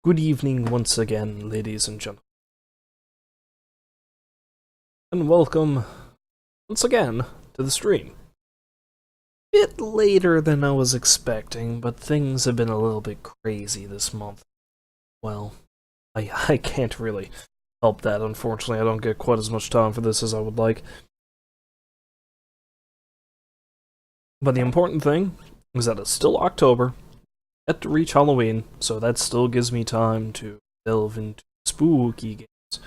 Good evening once again, ladies and gentlemen. And welcome, once again, to the stream. Bit later than I was expecting, but things have been a little bit crazy this month. Well, I can't really help that, unfortunately. I don't get quite as much time for this as I would like. But the important thing is that it's still October, yet to reach Halloween, so that still gives me time to delve into spooky games.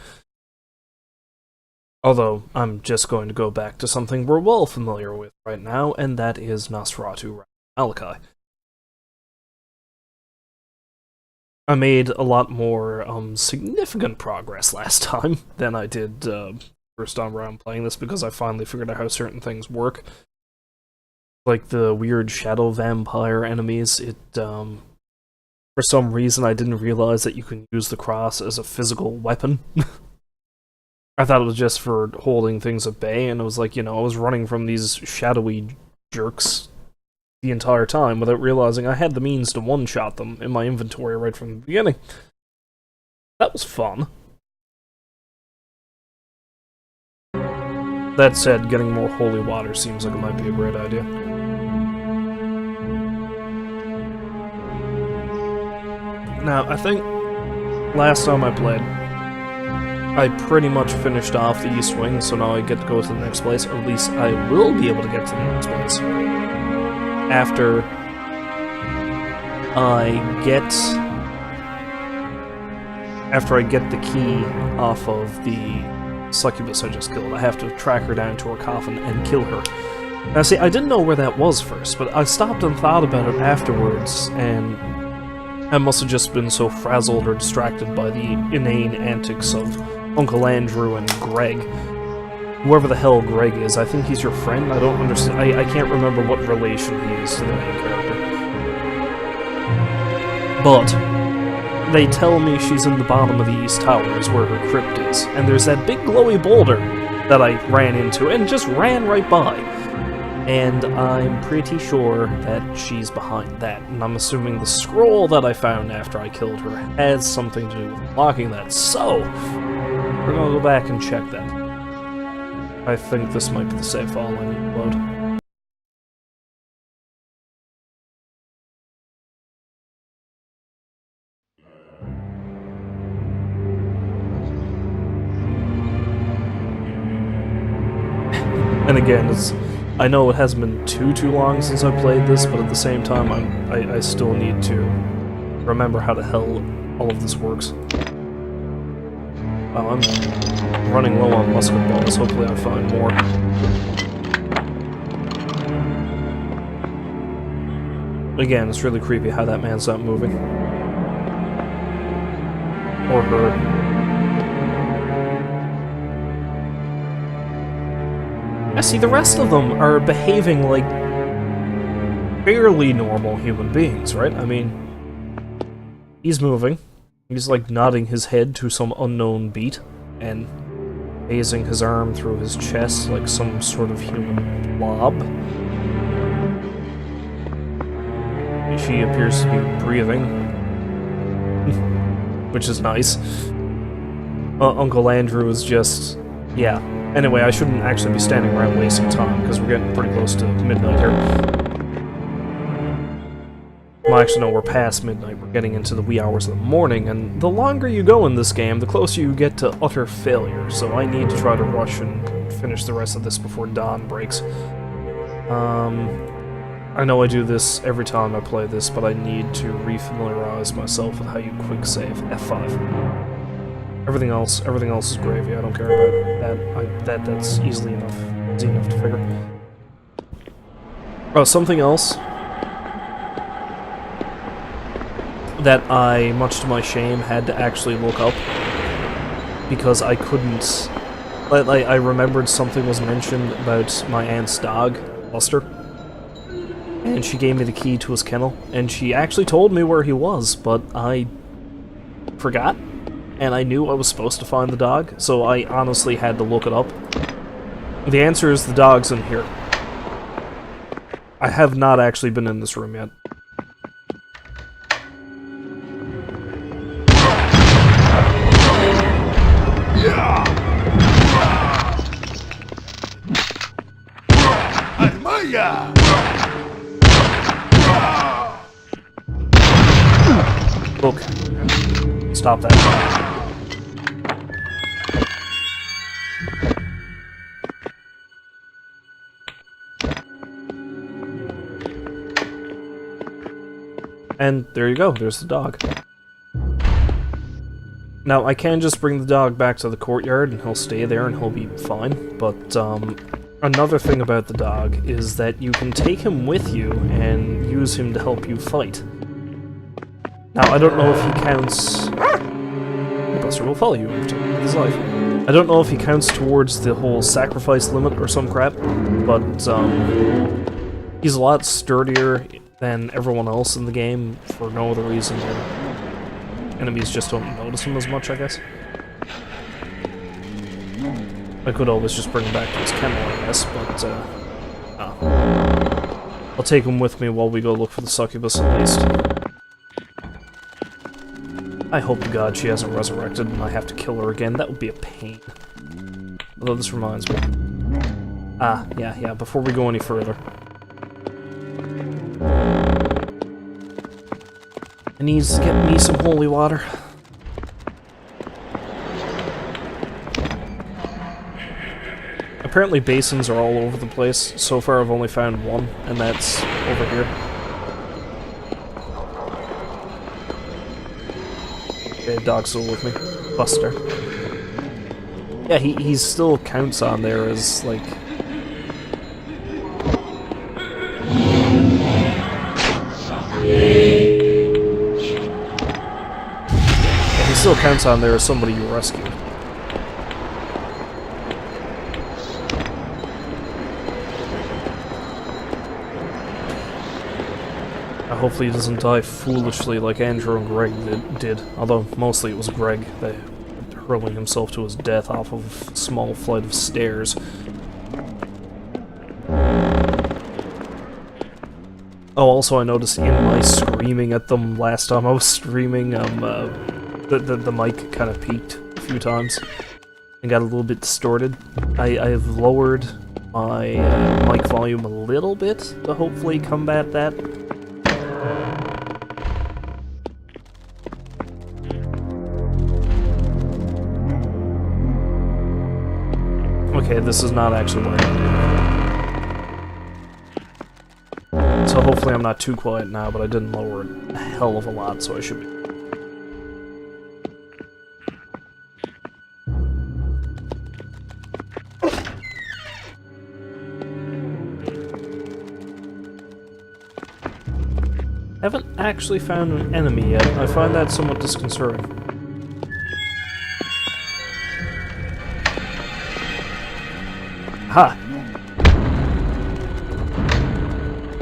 Although, I'm just going to go back to something we're well familiar with right now, and that is Nosferatu Malachi. I made a lot more significant progress last time than I did first time around playing this, because I finally figured out how certain things work. Like the weird shadow vampire enemies, for some reason I didn't realize that you can use the cross as a physical weapon. I thought it was just for holding things at bay, and it was like, I was running from these shadowy jerks the entire time without realizing I had the means to one-shot them in my inventory right from the beginning. That was fun. That said, getting more holy water seems like it might be a great idea. Now, I think last time I played, I pretty much finished off the East Wing, so now I get to go to the next place, or at least I will be able to get to the next place. After I get the key off of the succubus I just killed, I have to track her down to her coffin and kill her. Now see, I didn't know where that was first, but I stopped and thought about it afterwards, and I must have just been so frazzled or distracted by the inane antics of Uncle Andrew and Greg. Whoever the hell Greg is, I think he's your friend? I don't understand. I can't remember what relation he is to the main character. But they tell me she's in the bottom of the East Tower is where her crypt is, and there's that big glowy boulder that I ran into and just ran right by. And I'm pretty sure that she's behind that, and I'm assuming the scroll that I found after I killed her has something to do with unlocking that, so we're gonna go back and check that. I think this might be the save file I need to load. And again, I know it hasn't been too long since I played this, but at the same time, I still need to remember how the hell all of this works. Wow, I'm running low on musket balls. Hopefully I find more. Again, it's really creepy how that man's not moving. Or her. I see the rest of them are behaving like fairly normal human beings, right? I mean, he's moving. He's like nodding his head to some unknown beat and raising his arm through his chest like some sort of human blob. She appears to be breathing, which is nice. Uncle Andrew is just, yeah. Anyway, I shouldn't actually be standing around wasting time, because we're getting pretty close to midnight here. Well, actually, no, we're past midnight. We're getting into the wee hours of the morning, and the longer you go in this game, the closer you get to utter failure, so I need to try to rush and finish the rest of this before dawn breaks. I know I do this every time I play this, but I need to refamiliarize myself with how you quick save. F5. Everything else is gravy. I don't care about that. That's easy enough to figure. Oh, something else that I, much to my shame, had to actually look up because I couldn't. I remembered something was mentioned about my aunt's dog, Buster, and she gave me the key to his kennel, and she actually told me where he was, but I forgot. And I knew I was supposed to find the dog, so I honestly had to look it up. The answer is the dog's in here. I have not actually been in this room yet. Book. Stop that. And there you go, there's the dog. Now, I can just bring the dog back to the courtyard and he'll stay there and he'll be fine, but another thing about the dog is that you can take him with you and use him to help you fight. Now, I don't know if he counts... The Buster will follow you with his life. I don't know if he counts towards the whole sacrifice limit or some crap, but he's a lot sturdier than everyone else in the game for no other reason than enemies just don't notice him as much, I guess. I could always just bring him back to his kennel, I guess, but I'll take him with me while we go look for the succubus at least. I hope to God she hasn't resurrected and I have to kill her again. That would be a pain. Although this reminds me. Yeah, before we go any further. I need to get me some holy water. Apparently basins are all over the place. So far I've only found one, and that's over here. Okay, dog's still with me. Buster. Yeah, he still counts on there as, like... Still counts on there as somebody you rescued. Hopefully he doesn't die foolishly like Andrew and Greg did, although mostly it was Greg that hurling himself to his death off of a small flight of stairs. Oh, also I noticed in my screaming at them last time I was streaming, the mic kind of peaked a few times and got a little bit distorted. I've lowered my mic volume a little bit to hopefully combat that. Okay, this is not actually what I'm doing. So hopefully I'm not too quiet now, but I didn't lower it a hell of a lot, so I should be. Haven't actually found an enemy yet. I find that somewhat disconcerting. Ha!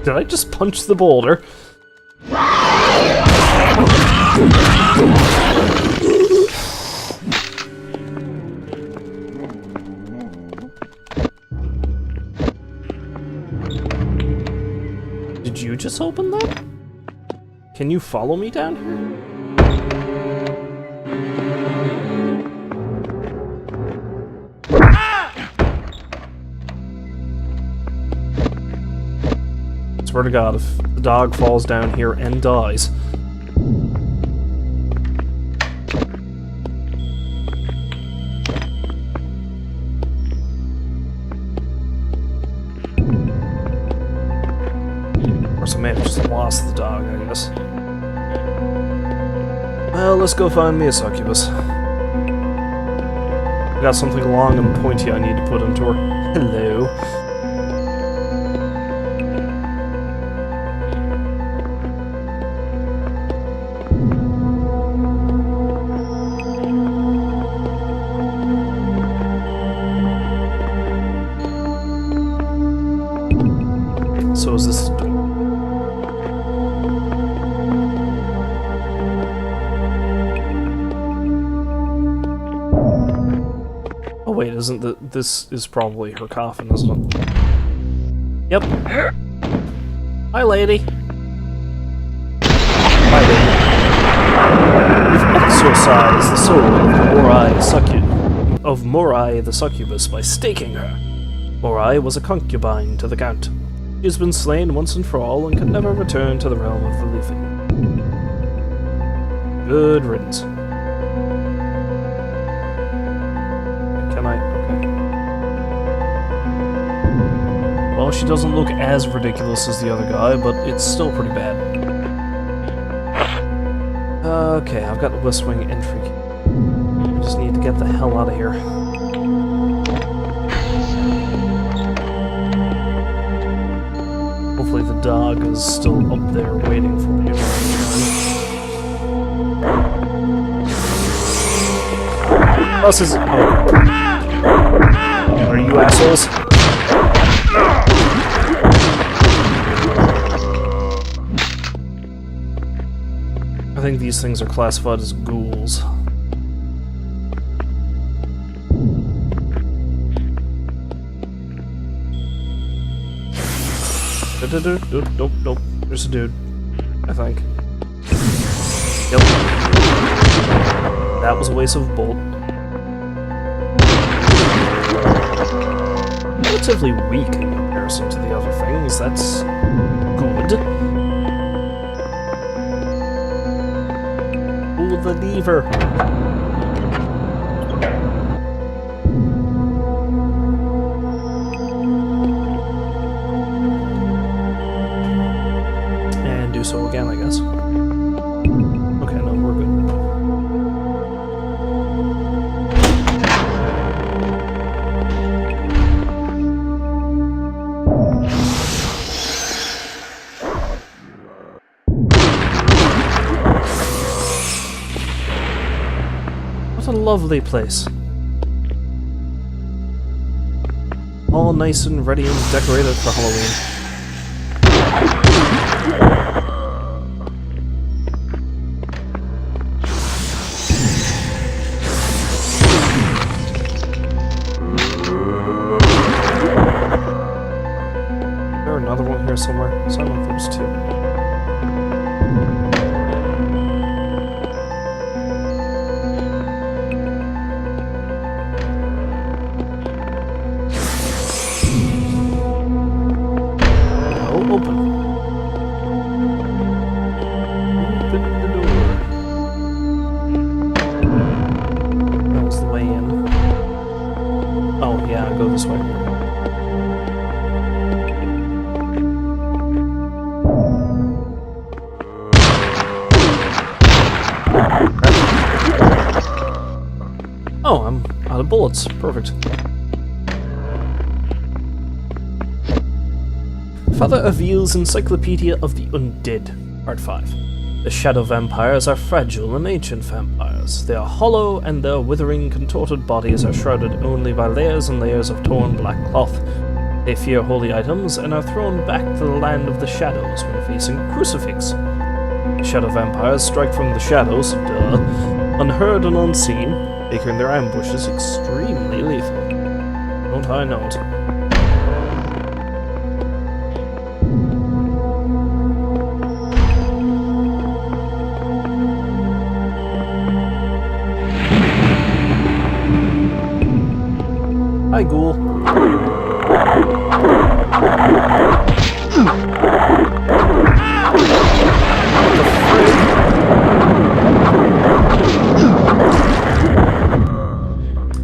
Did I just punch the boulder? Did you just open that? Can you follow me down here? Swear to God, if the dog falls down here and dies... Of course, I may have just lost the dog, I guess. Well, let's go find me a succubus. I got something long and pointy I need to put into her. Hello. So is this... Oh wait, isn't that... This is probably her coffin, isn't it? Yep. Hi, lady. Hi, lady. You've exorcised the soul of Morai the succubus by staking her. Morai was a concubine to the Count. She has been slain once and for all and can never return to the realm of the living. Good riddance. Can I? Okay. Well, she doesn't look as ridiculous as the other guy, but it's still pretty bad. Okay, I've got the West Wing entry. I just need to get the hell out of here. Hopefully the dog is still up there waiting for me. Buses. Oh. Are you assholes? I think these things are classified as ghouls. Nope. There's a dude. I think. Yep. That was a waste of a bolt. Relatively weak in comparison to the other things. That's good. Pull the lever. And do so again, I guess. Okay, no, we're good. What a lovely place. All nice and ready and decorated for Halloween. Is there another one here somewhere? It sounded like there was two. Open. Open the door. That was the way in. Oh, yeah, go this way. Oh, I'm out of bullets. Perfect. Father Avil's Encyclopedia of the Undead, Part 5. The shadow vampires are fragile and ancient vampires. They are hollow, and their withering, contorted bodies are shrouded only by layers and layers of torn black cloth. They fear holy items, and are thrown back to the land of the shadows when facing a crucifix. The shadow vampires strike from the shadows, unheard and unseen, making their ambushes extremely lethal. Don't I know it? Hi, ghoul.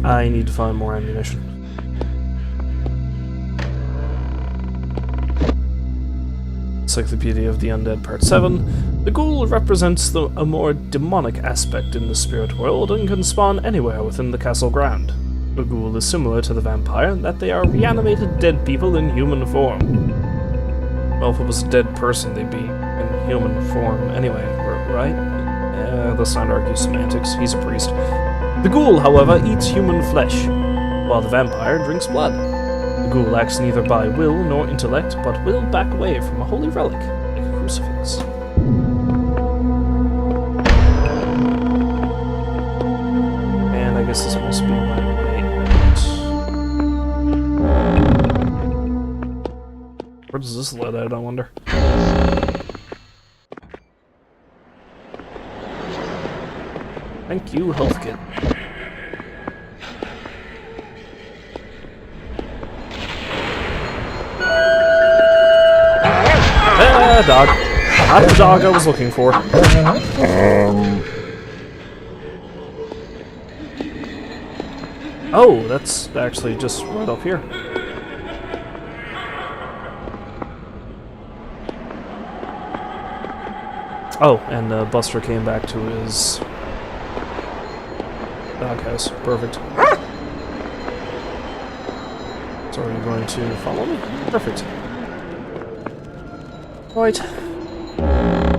I need to find more ammunition. Encyclopedia of the Undead, Part 7. The ghoul represents a more demonic aspect in the spirit world and can spawn anywhere within the castle ground. The ghoul is similar to the vampire in that they are reanimated dead people in human form. Well, if it was a dead person, they'd be in human form anyway, right? Let's not argue semantics, he's a priest. The ghoul, however, eats human flesh, while the vampire drinks blood. The ghoul acts neither by will nor intellect, but will back away from a holy relic, like a crucifix. And I guess this must be my way. Where does this lead out, I wonder? Thank you, health kit. Dog. Not the dog I was looking for. Oh, that's actually just right up here. Oh, and Buster came back to his doghouse. Perfect. So are you going to follow me? Perfect. Right.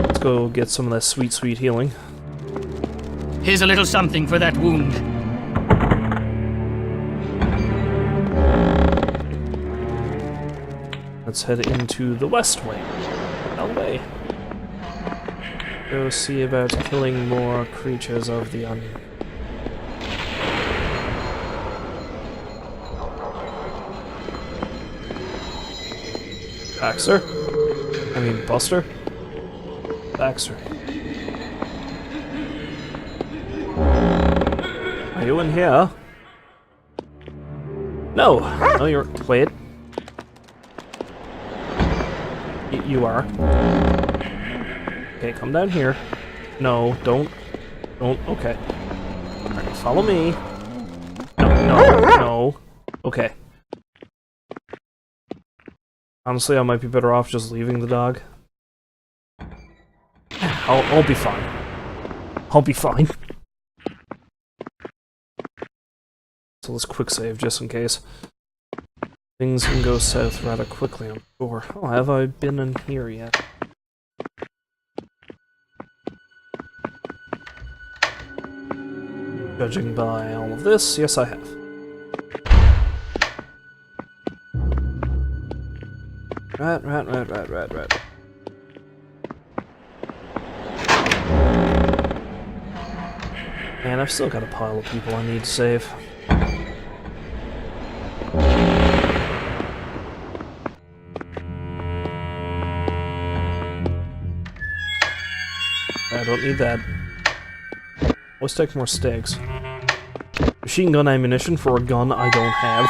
Let's go get some of that sweet, sweet healing. Here's a little something for that wound. Let's head into the west way. Away. Go see about killing more creatures of the onion. Baxter? I mean, Buster? Baxter. Are you in here? No! No, you're... Wait. You are. Okay, come down here. No, don't. Don't. Okay. Alright, follow me. No. Okay. Honestly, I might be better off just leaving the dog. I'll be fine. I'll be fine. So let's quick save just in case. Things can go south rather quickly, I'm sure. Oh, have I been in here yet? Judging by all of this, yes I have. Rat. Man, I've still got a pile of people I need to save. I don't need that. Let's take more stakes. Machine gun ammunition for a gun I don't have.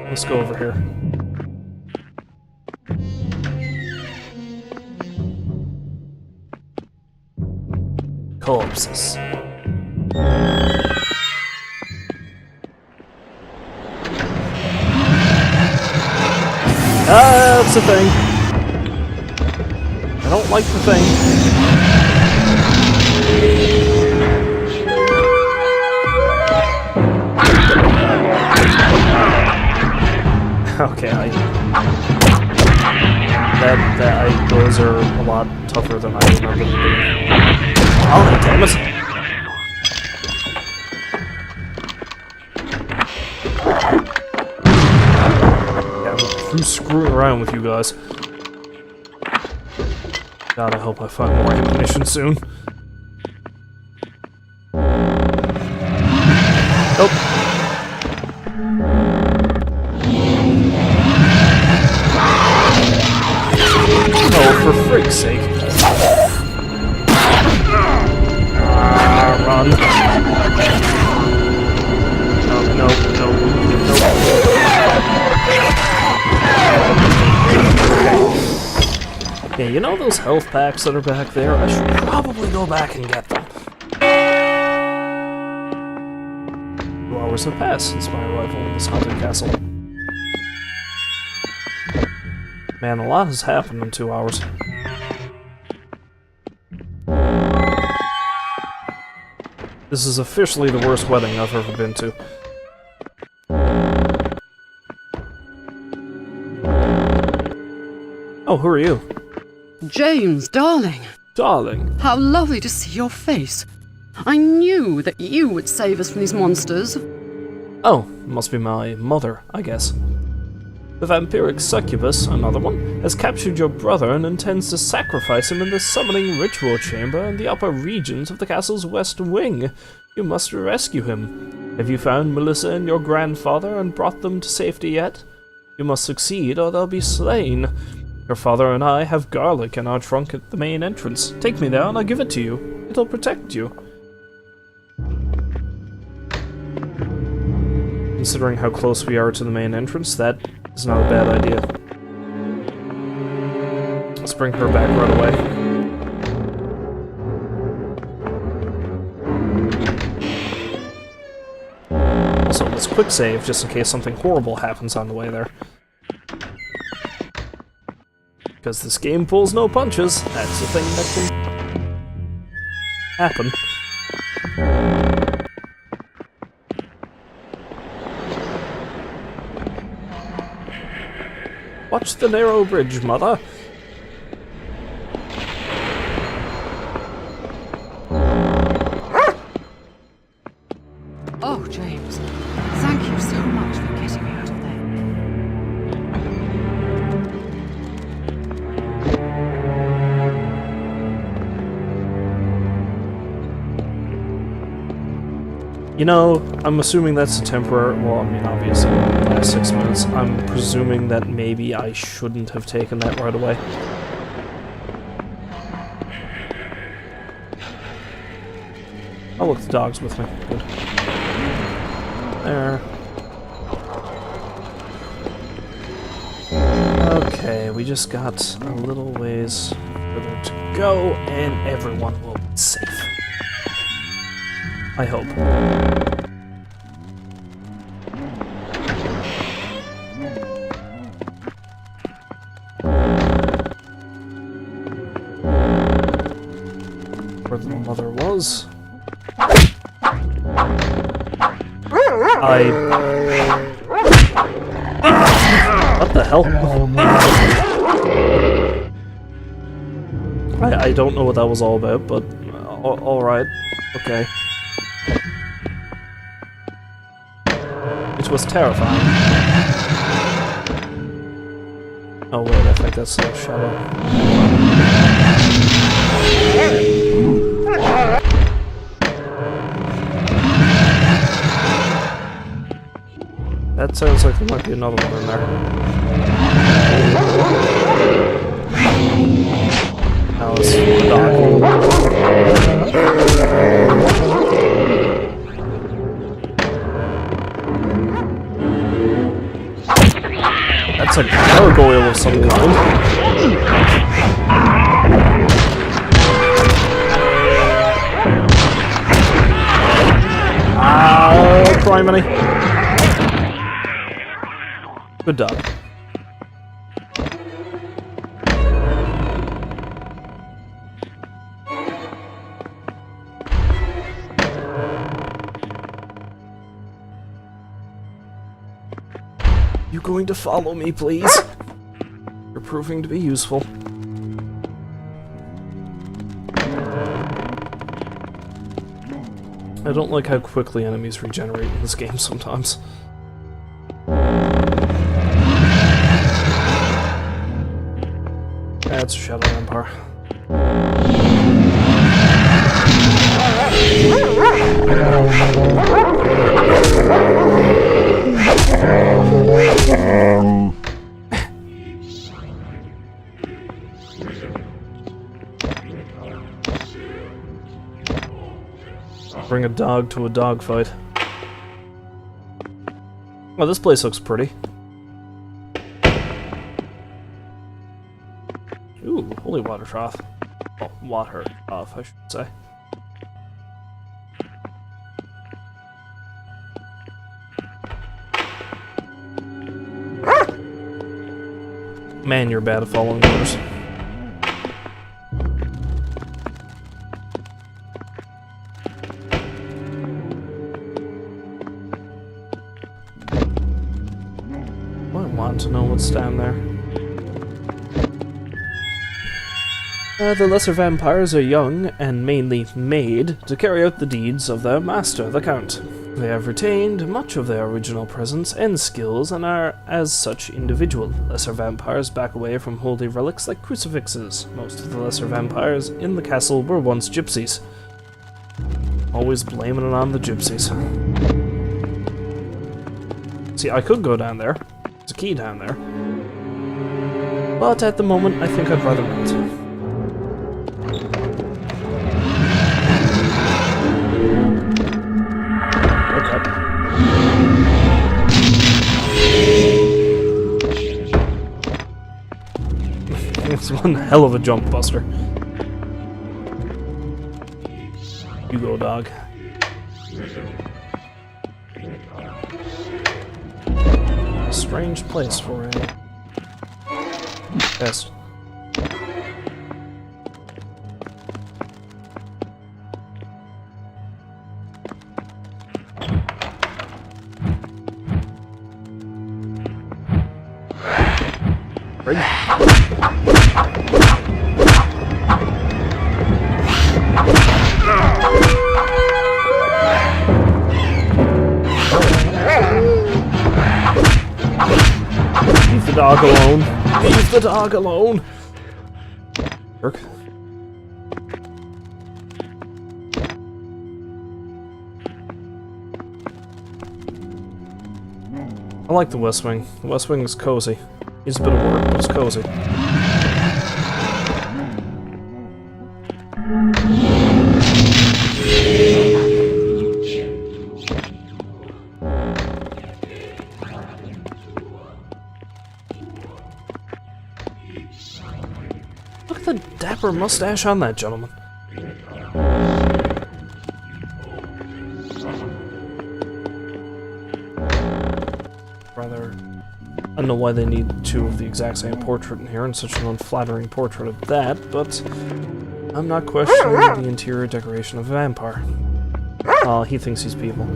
Let's go over here. Corpses. That's the thing. I don't like the thing. Okay, those are a lot tougher than I remember them being. Oh, damn it! I'm screwing around with you guys. God, I hope I find more ammunition soon. Nope. Oh, for frig's sake. Run. No. Yeah, you know those health packs that are back there? I should probably go back and get them. 2 hours have passed since my arrival in this haunted castle. Man, a lot has happened in 2 hours. This is officially the worst wedding I've ever been to. Oh, who are you? James, darling. Darling. How lovely to see your face. I knew that you would save us from these monsters. Oh, must be my mother, I guess. The vampiric succubus, another one, has captured your brother and intends to sacrifice him in the summoning ritual chamber in the upper regions of the castle's west wing. You must rescue him. Have you found Melissa and your grandfather and brought them to safety yet? You must succeed or they'll be slain. Your father and I have garlic in our trunk at the main entrance. Take me there and I'll give it to you. It'll protect you. Considering how close we are to the main entrance, that is not a bad idea. let's bring her back right away. Also, let's quick save just in case something horrible happens on the way there. Because this game pulls no punches. That's the thing that can happen. Watch the narrow bridge, mother. Oh, James, thank you so much for getting me out of there. You know, I'm assuming that's a temporary. Well, I mean, obviously, in the last 6 minutes. I'm presuming that maybe I shouldn't have taken that right away. Oh, look, the dog's with me. Good. There. Okay, we just got a little ways further to go, and everyone will be safe. I hope. Where the mother was. What the hell? I don't know what that was all about, but alright. Okay. It was terrifying. Oh wait, I think that's a shadow. That sounds like there might be another one in there. Now it's dark. That's a gargoyle of some kind. Criminy. Good dog. You going to follow me, please? You're proving to be useful. I don't like how quickly enemies regenerate in this game sometimes. That's a Shadow Vampire. Bring a dog to a dogfight. Oh, this place looks pretty. Ooh, holy water trough. Oh, water trough, I should say. Man, you're bad at following orders. I want to know what's down there. The lesser vampires are young and mainly made to carry out the deeds of their master, the Count. They have retained much of their original presence and skills and are, as such, individual. Lesser vampires back away from holy relics like crucifixes. Most of the lesser vampires in the castle were once gypsies. Always blaming it on the gypsies. See, I could go down there. There's a key down there. But at the moment, I think I'd rather not. It's one hell of a jump buster. You go, dog. Strange place for a test. Rig. Leave the dog alone. Leave the dog alone. Jerk. I like the West Wing. The West Wing is cozy. Needs a bit of work, but it's cozy. Look at the dapper mustache on that gentleman. Rather, I don't know why they need two of the exact same portrait in here and such an unflattering portrait of that, but I'm not questioning the interior decoration of a vampire. Oh, he thinks he's people.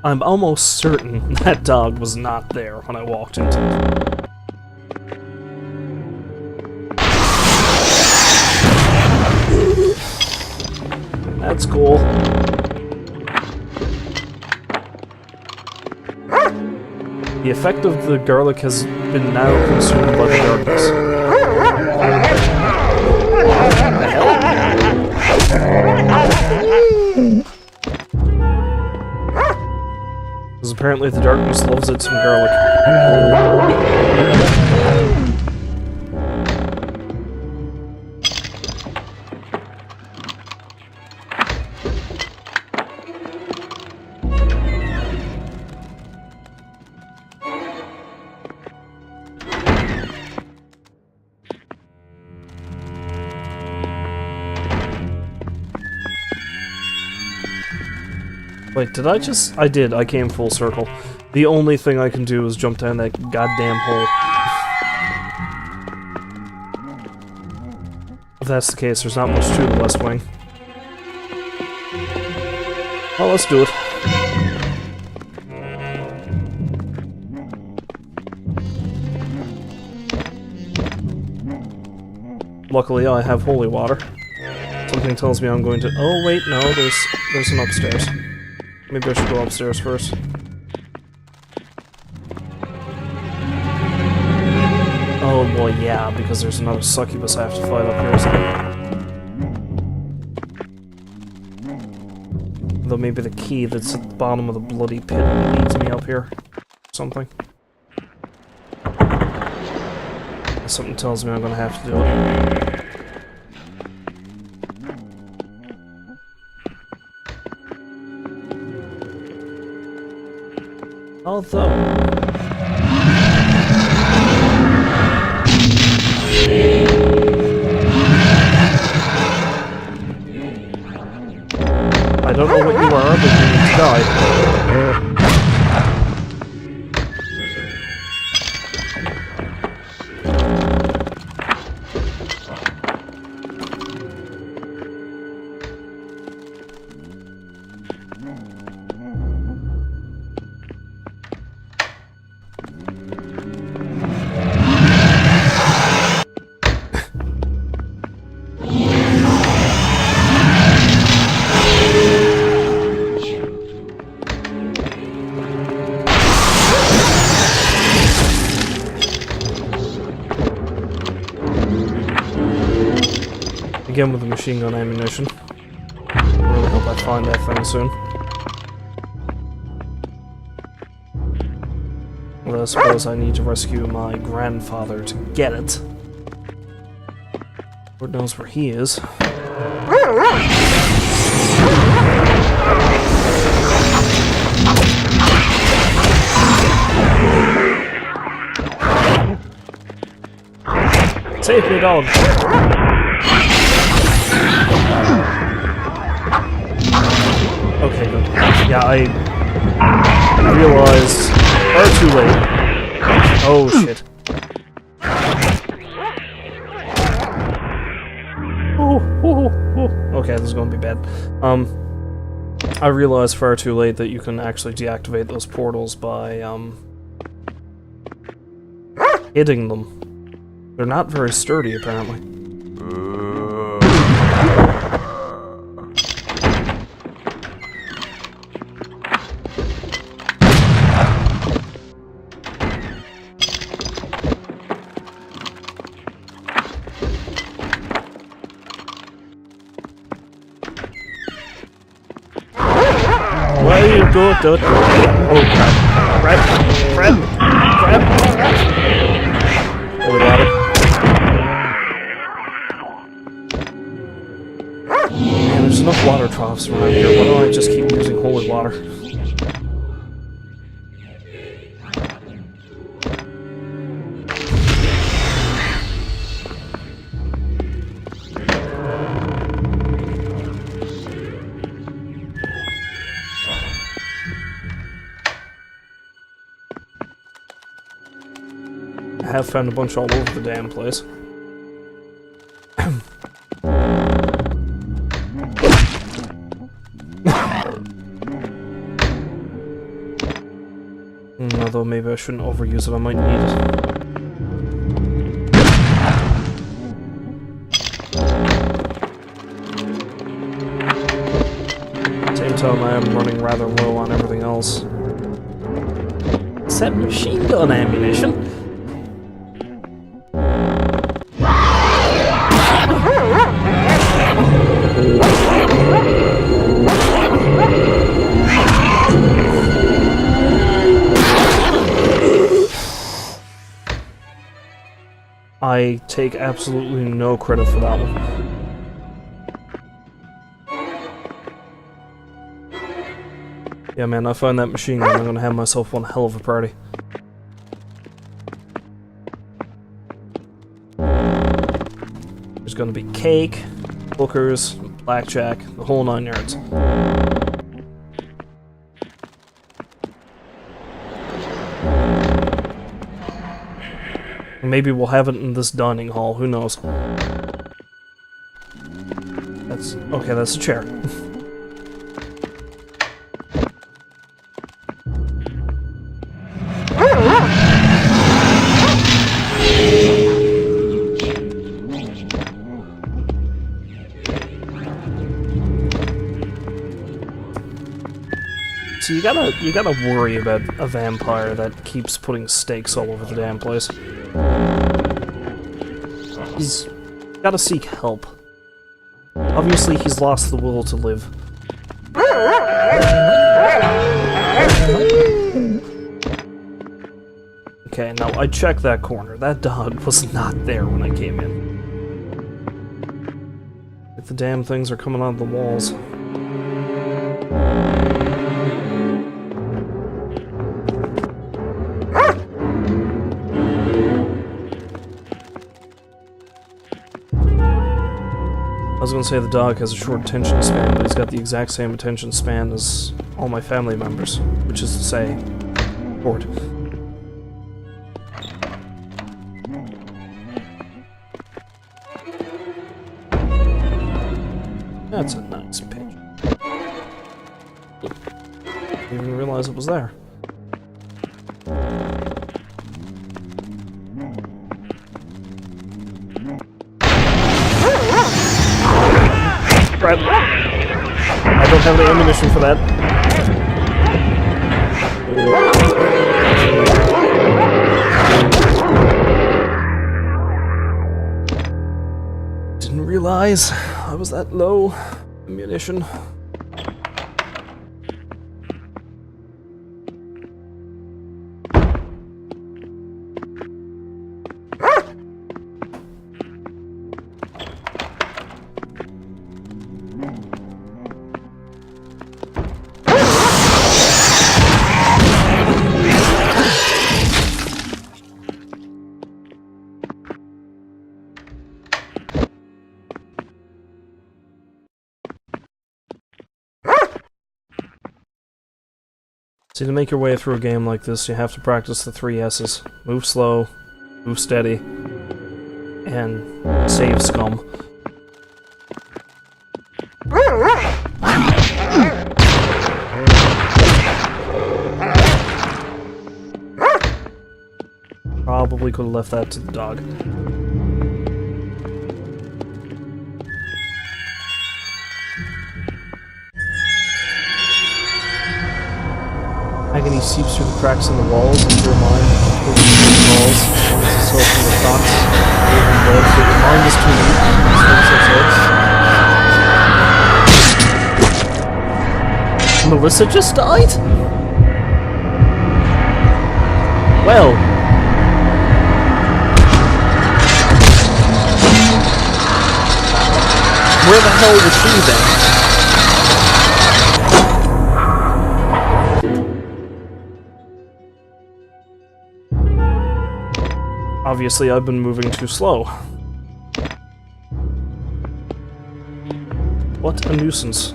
I'm almost certain that dog was not there when I walked into it. That's cool. The effect of the garlic has been now consumed by the darkness. The hell? Because apparently the darkness loves it some garlic. Wait, did I just... I did, I came full circle. The only thing I can do is jump down that goddamn hole. If that's the case, there's not much to the West Wing. Well, let's do it. Luckily, I have holy water. Something tells me I'm going to... Oh, wait, no, there's an upstairs. Maybe I should go upstairs first. Oh boy, yeah, because there's another succubus I have to fight up here, isn't there? Though maybe the key that's at the bottom of the bloody pit leads me up here. Something. Something tells me I'm gonna have to do it. Although... I don't know what you are, but you need to die. Again with the machine gun ammunition. I really hope I find that thing soon. Well, I suppose I need to rescue my grandfather to get it. Lord knows where he is. Save me, dog! Okay, good. Yeah, I realized far too late. Oh shit. Okay, this is gonna be bad. I realized far too late that you can actually deactivate those portals by hitting them. They're not very sturdy, apparently. Why are you good? Oh crap! Crap! Holy water. Man, there's enough water troughs around here. Why don't I just keep using holy water? I have found a bunch all over the damn place. Although maybe I shouldn't overuse it, I might need it. Same time I am running rather low on everything else. Is that machine gun ammunition? I take absolutely no credit for that one. Yeah, man, I find that machine gun, I'm gonna have myself one hell of a party. There's gonna be cake, hookers, blackjack, the whole 9 yards. Maybe we'll have it in this dining hall, who knows. That's... okay, that's a chair. So you gotta worry about a vampire that keeps putting stakes all over the damn place. He's gotta seek help. Obviously, he's lost the will to live. Okay, now I checked that corner. That dog was not there when I came in. If the damn things are coming out of the walls. I was gonna say the dog has a short attention span, but he's got the exact same attention span as all my family members, which is to say, short. That's a nice pitch. Didn't even realize it was there. Right. I don't have any ammunition for that. Didn't realize I was that low. Ammunition. See, to make your way through a game like this, you have to practice the 3 S's. Move slow, move steady, and save scum. Probably could have left that to the dog. Agony seeps through the cracks in the walls into your mind, through the walls, as a soul from the thoughts, moving blood through the mind is too weak, Melissa just died? Well. Where the hell was she then? Obviously, I've been moving too slow. What a nuisance.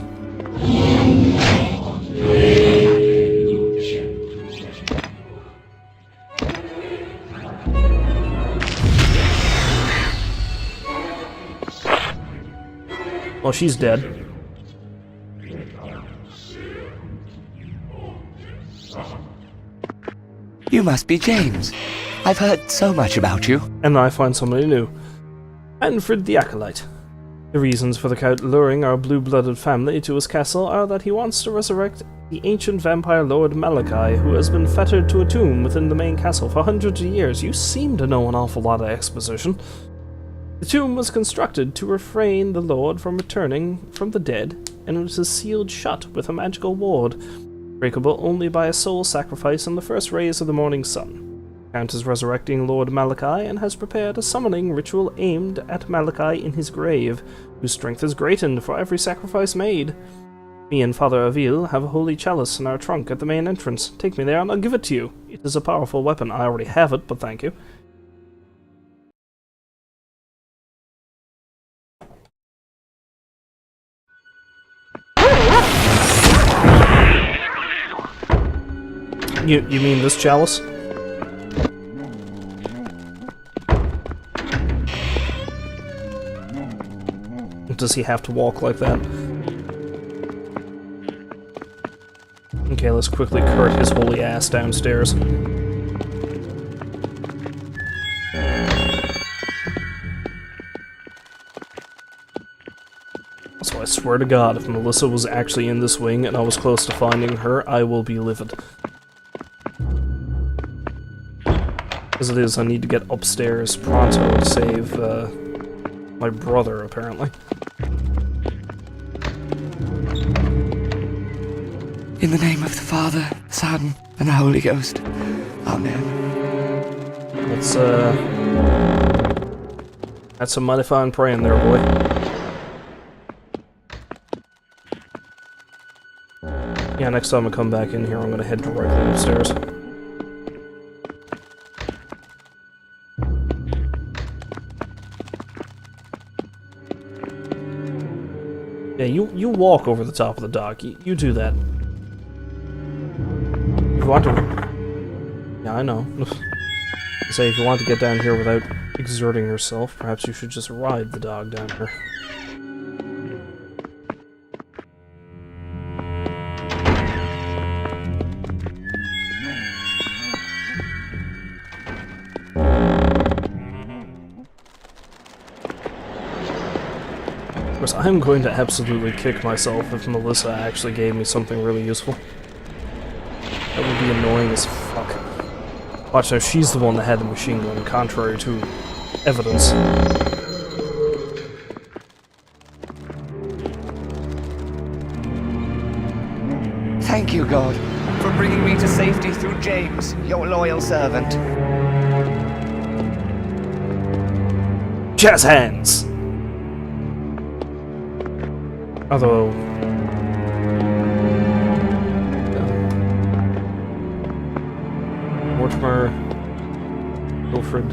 Well, she's dead. You must be James. I've heard so much about you. And I find somebody new. Manfred the Acolyte. The reasons for the Count luring our blue-blooded family to his castle are that he wants to resurrect the ancient vampire lord Malachi, who has been fettered to a tomb within the main castle for hundreds of years. You seem to know an awful lot of exposition. The tomb was constructed to refrain the lord from returning from the dead, and it is sealed shut with a magical ward, breakable only by a soul sacrifice in the first rays of the morning sun. Count is resurrecting Lord Malachi and has prepared a summoning ritual aimed at Malachi in his grave, whose strength is greatened for every sacrifice made. Me and Father Avil have a holy chalice in our trunk at the main entrance. Take me there and I'll give it to you. It is a powerful weapon. I already have it, but thank you. You mean this chalice? Does he have to walk like that? Okay, let's quickly cart his holy ass downstairs. So I swear to God, if Melissa was actually in this wing and I was close to finding her, I will be livid. As it is, I need to get upstairs pronto to save my brother, apparently. In the name of the Father, Son, and the Holy Ghost. Amen. That's some mighty fine praying there, boy. Yeah, next time I come back in here, I'm gonna head directly upstairs. Yeah, you walk over the top of the dock. You do that. If you want to... Yeah, I know. Say, if you want to get down here without exerting yourself, perhaps you should just ride the dog down here. Of course, I'm going to absolutely kick myself if Melissa actually gave me something really useful. That would be annoying as fuck. Watch out, she's the one that had the machine gun, contrary to evidence. Thank you, God, for bringing me to safety through James, your loyal servant. Jazz hands! Although... Mortimer... Wilfred...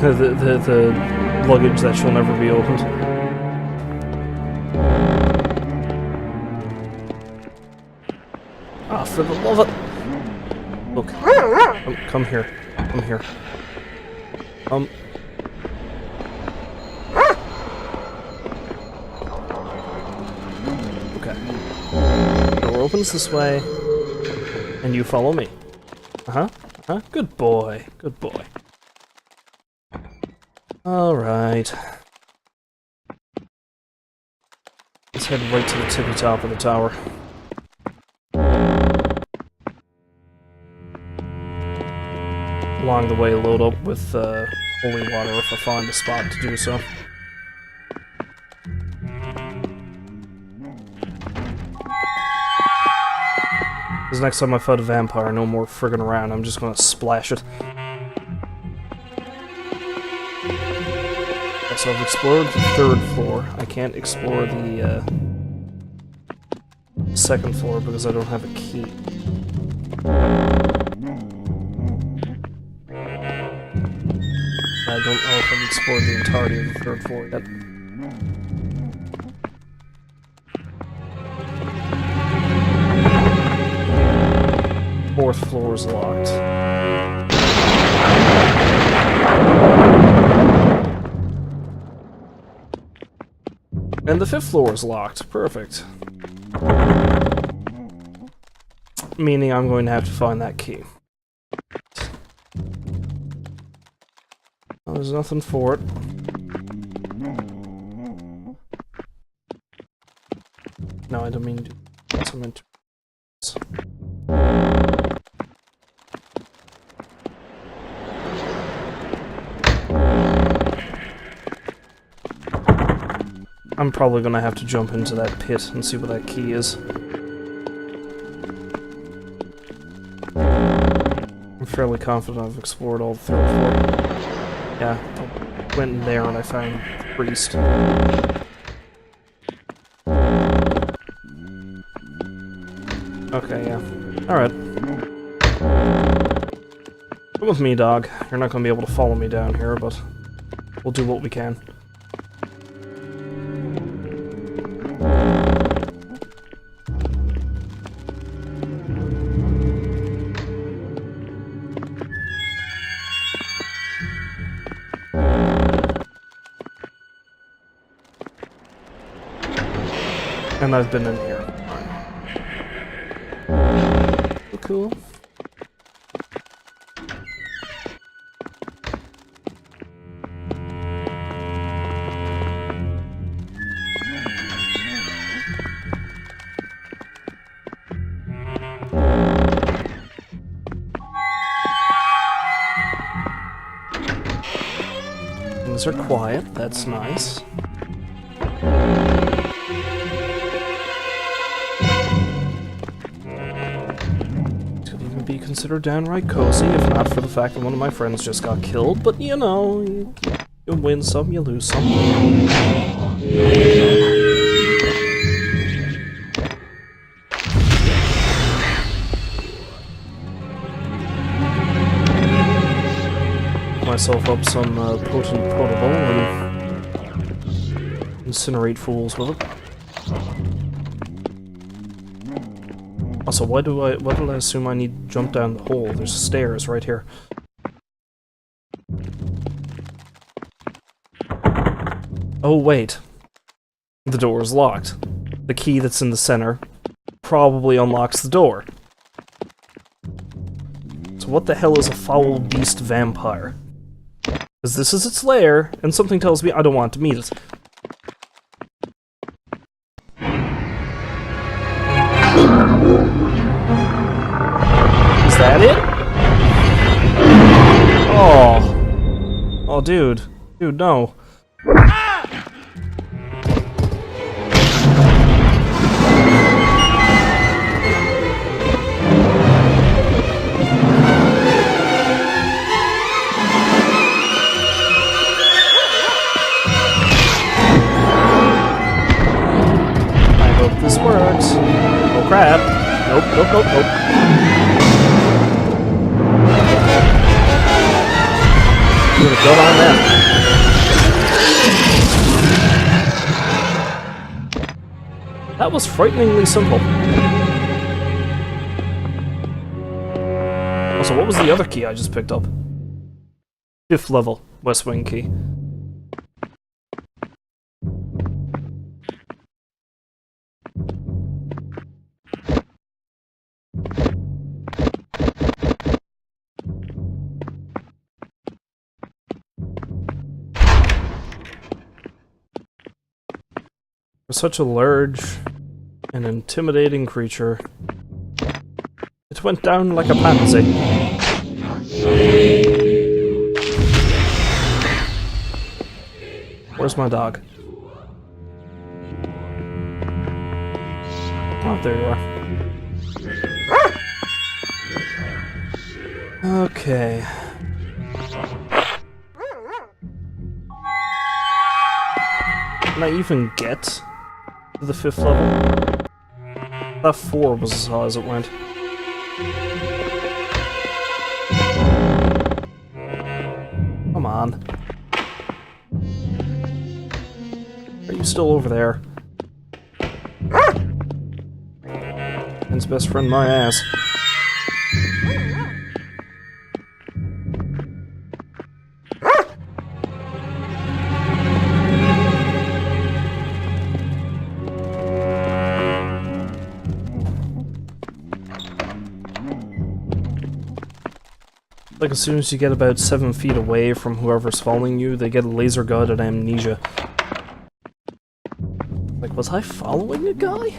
the luggage that shall never be opened. for the love of... Look. Come here. Come here. Okay. Door opens this way, and you follow me. Good boy. Good boy. Alright. Let's head right to the tippy top of the tower. Along the way, load up with holy water if I find a spot to do so. Because next time I fight a vampire, no more friggin' around, I'm just gonna splash it. So I've explored the 3rd floor. I can't explore the 2nd floor because I don't have a key. I don't know if I've explored the entirety of the 3rd floor yet. Fourth floor is locked. And the 5th floor is locked. Perfect. Meaning I'm going to have to find that key. Oh, there's nothing for it. No, I don't mean to. That's what I meant to. I'm probably gonna have to jump into that pit and see what that key is. I'm fairly confident I've explored all the 3rd floor. Yeah, I went in there and I found the priest. Okay, yeah. Alright. Come with me, dog. You're not gonna be able to follow me down here, but we'll do what we can. And I've been in here. Cool. Things are quiet, that's nice. Be considered downright cozy, if not for the fact that one of my friends just got killed, but you know, you win some, you lose some. Myself up some potent potable and incinerate fools with it. Also, why did I assume I need to jump down the hole? There's stairs right here. Oh, wait. The door is locked. The key that's in the center probably unlocks the door. So what the hell is a foul beast vampire? Because this is its lair, and something tells me I don't want to meet it. Is that it? Oh. Oh, dude. Dude, no. I hope this works. Oh, crap. Nope, nope, nope, nope. Put a gun on that. That was frighteningly simple. So what was the other key I just picked up? 5th level West Wing key. For such a large and intimidating creature, it went down like a pansy. Where's my dog? Oh, there you are. Okay. Can I even get to the 5th level? That 4 was as high as it went. Come on. Are you still over there? His best friend, my ass. Like, as soon as you get about 7 feet away from whoever's following you, they get laser-guided amnesia. Like, was I following a guy?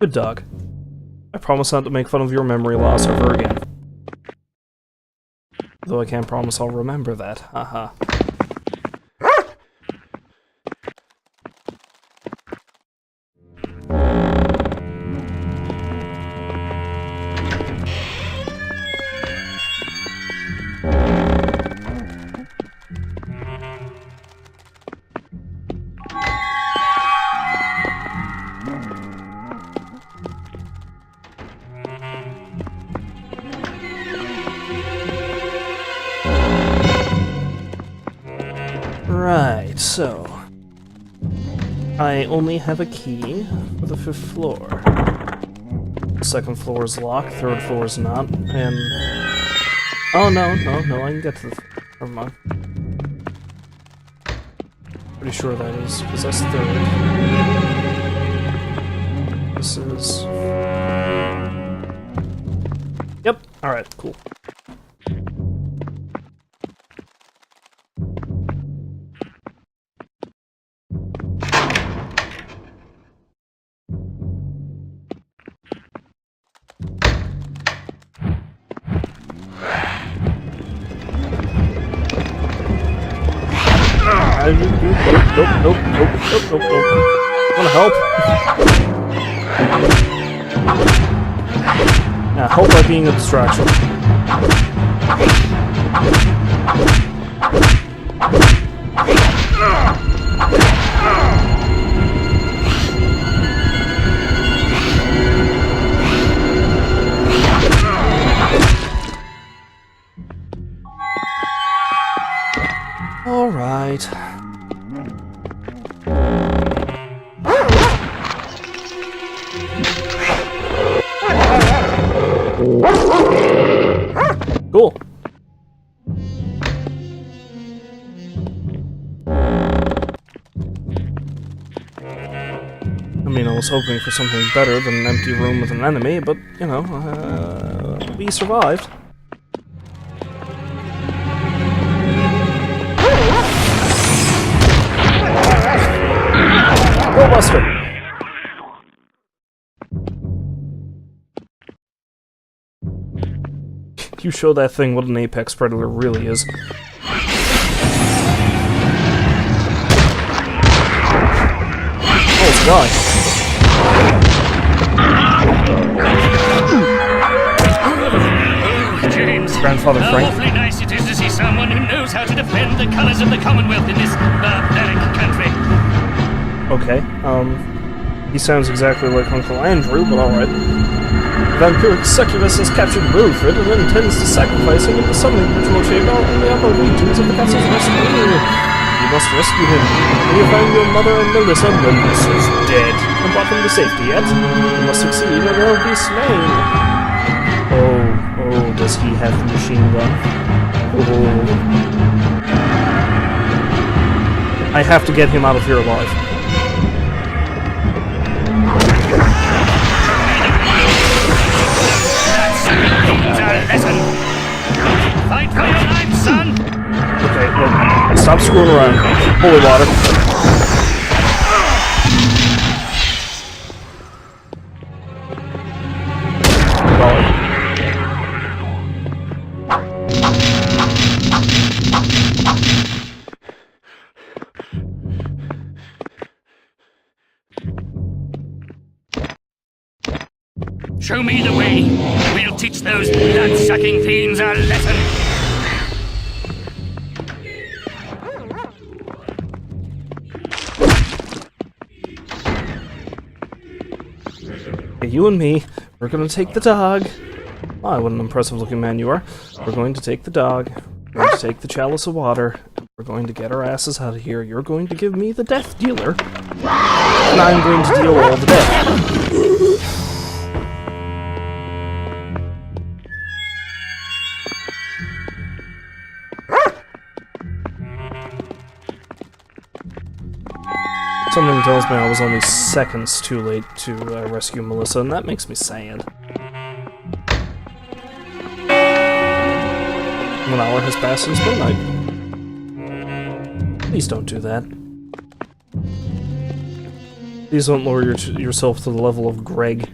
Good dog. I promise not to make fun of your memory loss ever again. Though I can't promise I'll remember that, haha. Right, so... I only have a key for the 5th floor. 2nd floor is locked, 3rd floor is not, and... Oh, no, I can get to the... Never mind. Pretty sure that is, because that's 3rd. This is... Yep, alright, cool. Nope. Wanna help? Yeah, help by being a distraction. Alright. Cool. I mean, I was hoping for something better than an empty room with an enemy, but, you know, we survived. Go, Buster! You show that thing what an apex predator really is. Oh, it's a guy. Oh, James. Grandfather How Frank. awfully nice it is to see someone who knows how to defend the colors of the Commonwealth in this barbaric country. Okay, he sounds exactly like Uncle Andrew, but alright. Vampiric succubus has captured Wilfred and intends to sacrifice him in the summoning ritual chamber in the upper regions of the castle's west wing. must rescue him. When you find your mother and Melissa, Melissa's dead, and brought them to safety yet. You must succeed or they'll be slain. Oh, does he have the machine gun? Oh. I have to get him out of here alive. Fight for your life, son! Okay, look, stop screwing around. Holy water. Golly. Show me the way. We'll teach those blood-sucking fiends a lesson. Okay, you and me, we're gonna take the dog. My, what an impressive looking man you are. We're going to take the dog. We're going to take the chalice of water. We're going to get our asses out of here. You're going to give me the death dealer. And I'm going to deal all the death. Something tells me I was only seconds too late to rescue Melissa, and that makes me sad. An hour has passed since midnight. Please don't do that. Please don't lower yourself to the level of Greg.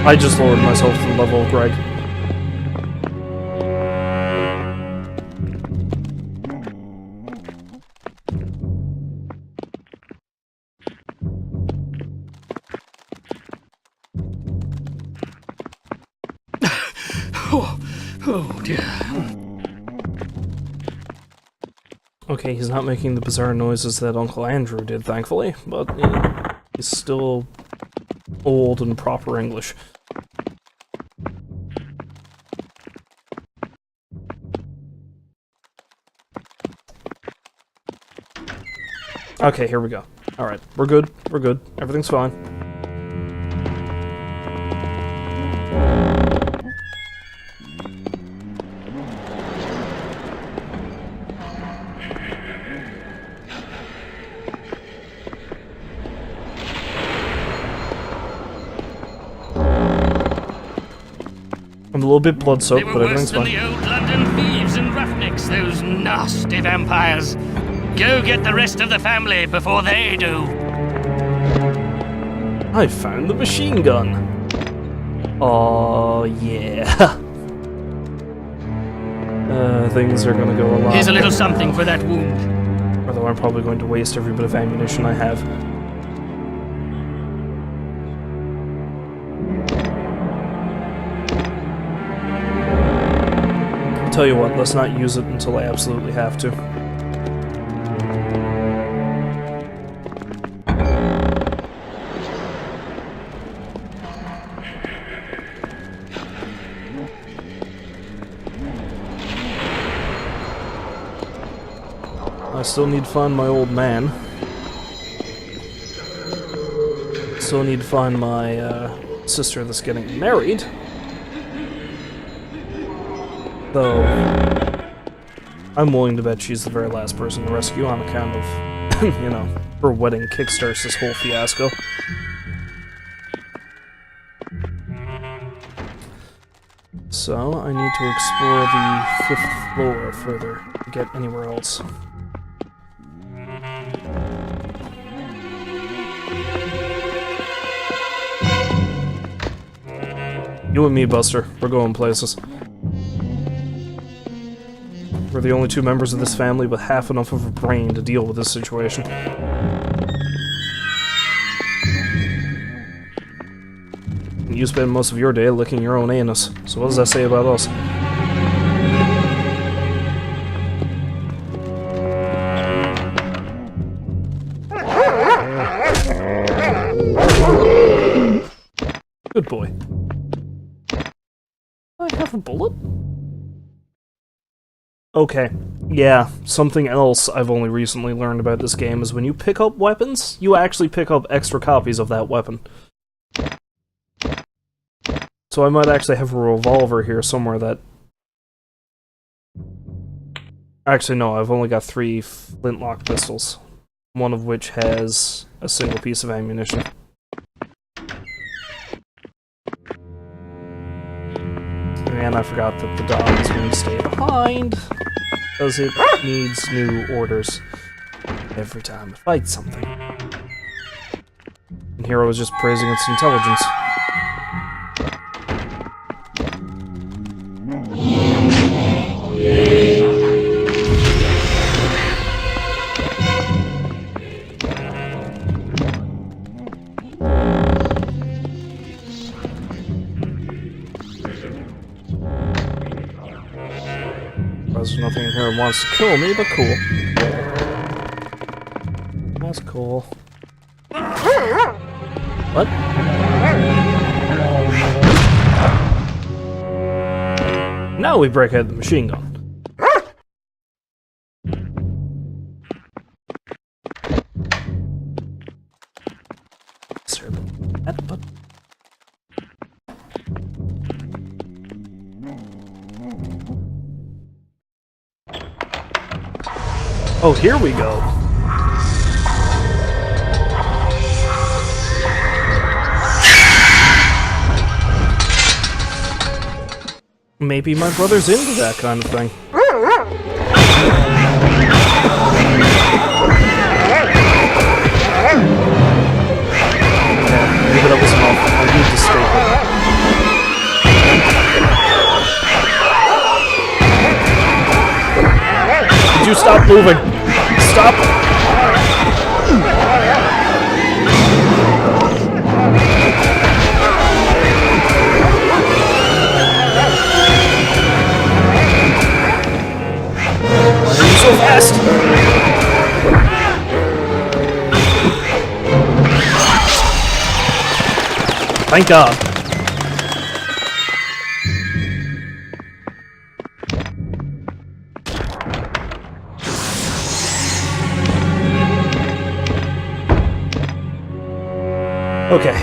I just lowered myself to the level of Greg. Oh dear. Okay, he's not making the bizarre noises that Uncle Andrew did, thankfully, but you know, he's still old and proper English. Okay, here we go. Alright, we're good, everything's fine. I'm a little bit blood-soaked, but everything's fine. They were worse than the old London thieves and roughnecks, those nasty vampires. Go get the rest of the family before they do. I found the machine gun. Oh yeah. Things are gonna go a lot. Here's a little something for that wound. Although I'm probably going to waste every bit of ammunition I have. I'll tell you what, let's not use it until I absolutely have to. I still need to find my old man. Still need to find my sister that's getting married. Though, I'm willing to bet she's the very last person to rescue on account of, you know, her wedding kickstarts this whole fiasco. So, I need to explore the 5th floor further to get anywhere else. You and me, Buster. We're going places. We're the only two members of this family with half enough of a brain to deal with this situation. You spend most of your day licking your own anus, so what does that say about us? Good boy. I have a bullet? Okay. Yeah, something else I've only recently learned about this game is when you pick up weapons, you actually pick up extra copies of that weapon. So I might actually have a revolver here somewhere that... Actually, no, I've only got 3 flintlock pistols. One of which has a single piece of ammunition. And I forgot that the dog is going to stay behind, because it needs new orders every time it fights something. And Hero was just praising its intelligence. There's nothing in here that wants to kill me, but cool. That's cool. What? Now we break out the machine gun. But oh, here we go. Maybe my brother's into that kind of thing. Okay, maybe that was enough. I need to stay here. Did you stop moving? Stop! Why are you so fast? Thank God. Okay.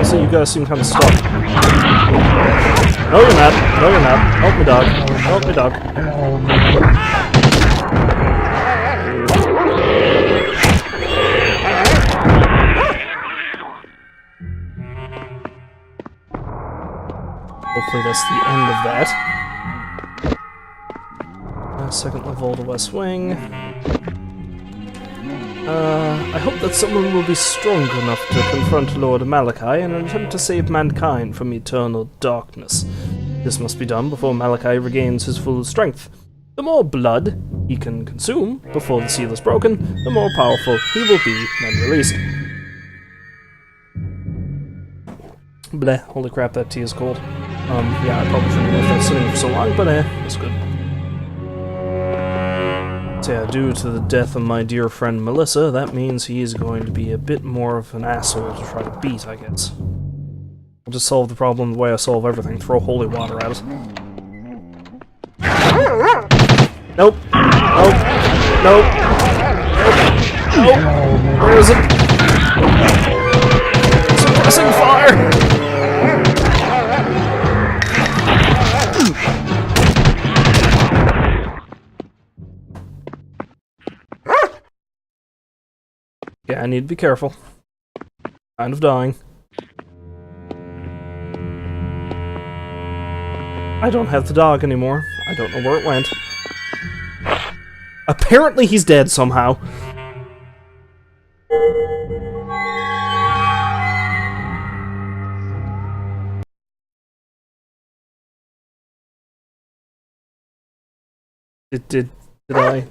So you guys seem kind of stuck. No, you're not. No, you're not. Help me, dog. Help me, dog. Hopefully that's the end of that. Second level of the West Wing. I hope that someone will be strong enough to confront Lord Malachi and attempt to save mankind from eternal darkness. This must be done before Malachi regains his full strength. The more blood he can consume before the seal is broken, the more powerful he will be when released. Bleh, holy crap, that tea is cold. Yeah, I probably shouldn't have left that sitting for so long, but it's good. So yeah, due to the death of my dear friend Melissa, that means he is going to be a bit more of an asshole to try to beat, I guess. I'll just solve the problem the way I solve everything, throw holy water at it. Nope. Nope. Nope. Nope. Where is it? Suppressing fire! Yeah, I need to be careful. Kind of dying. I don't have the dog anymore. I don't know where it went. Apparently he's dead somehow. Did I?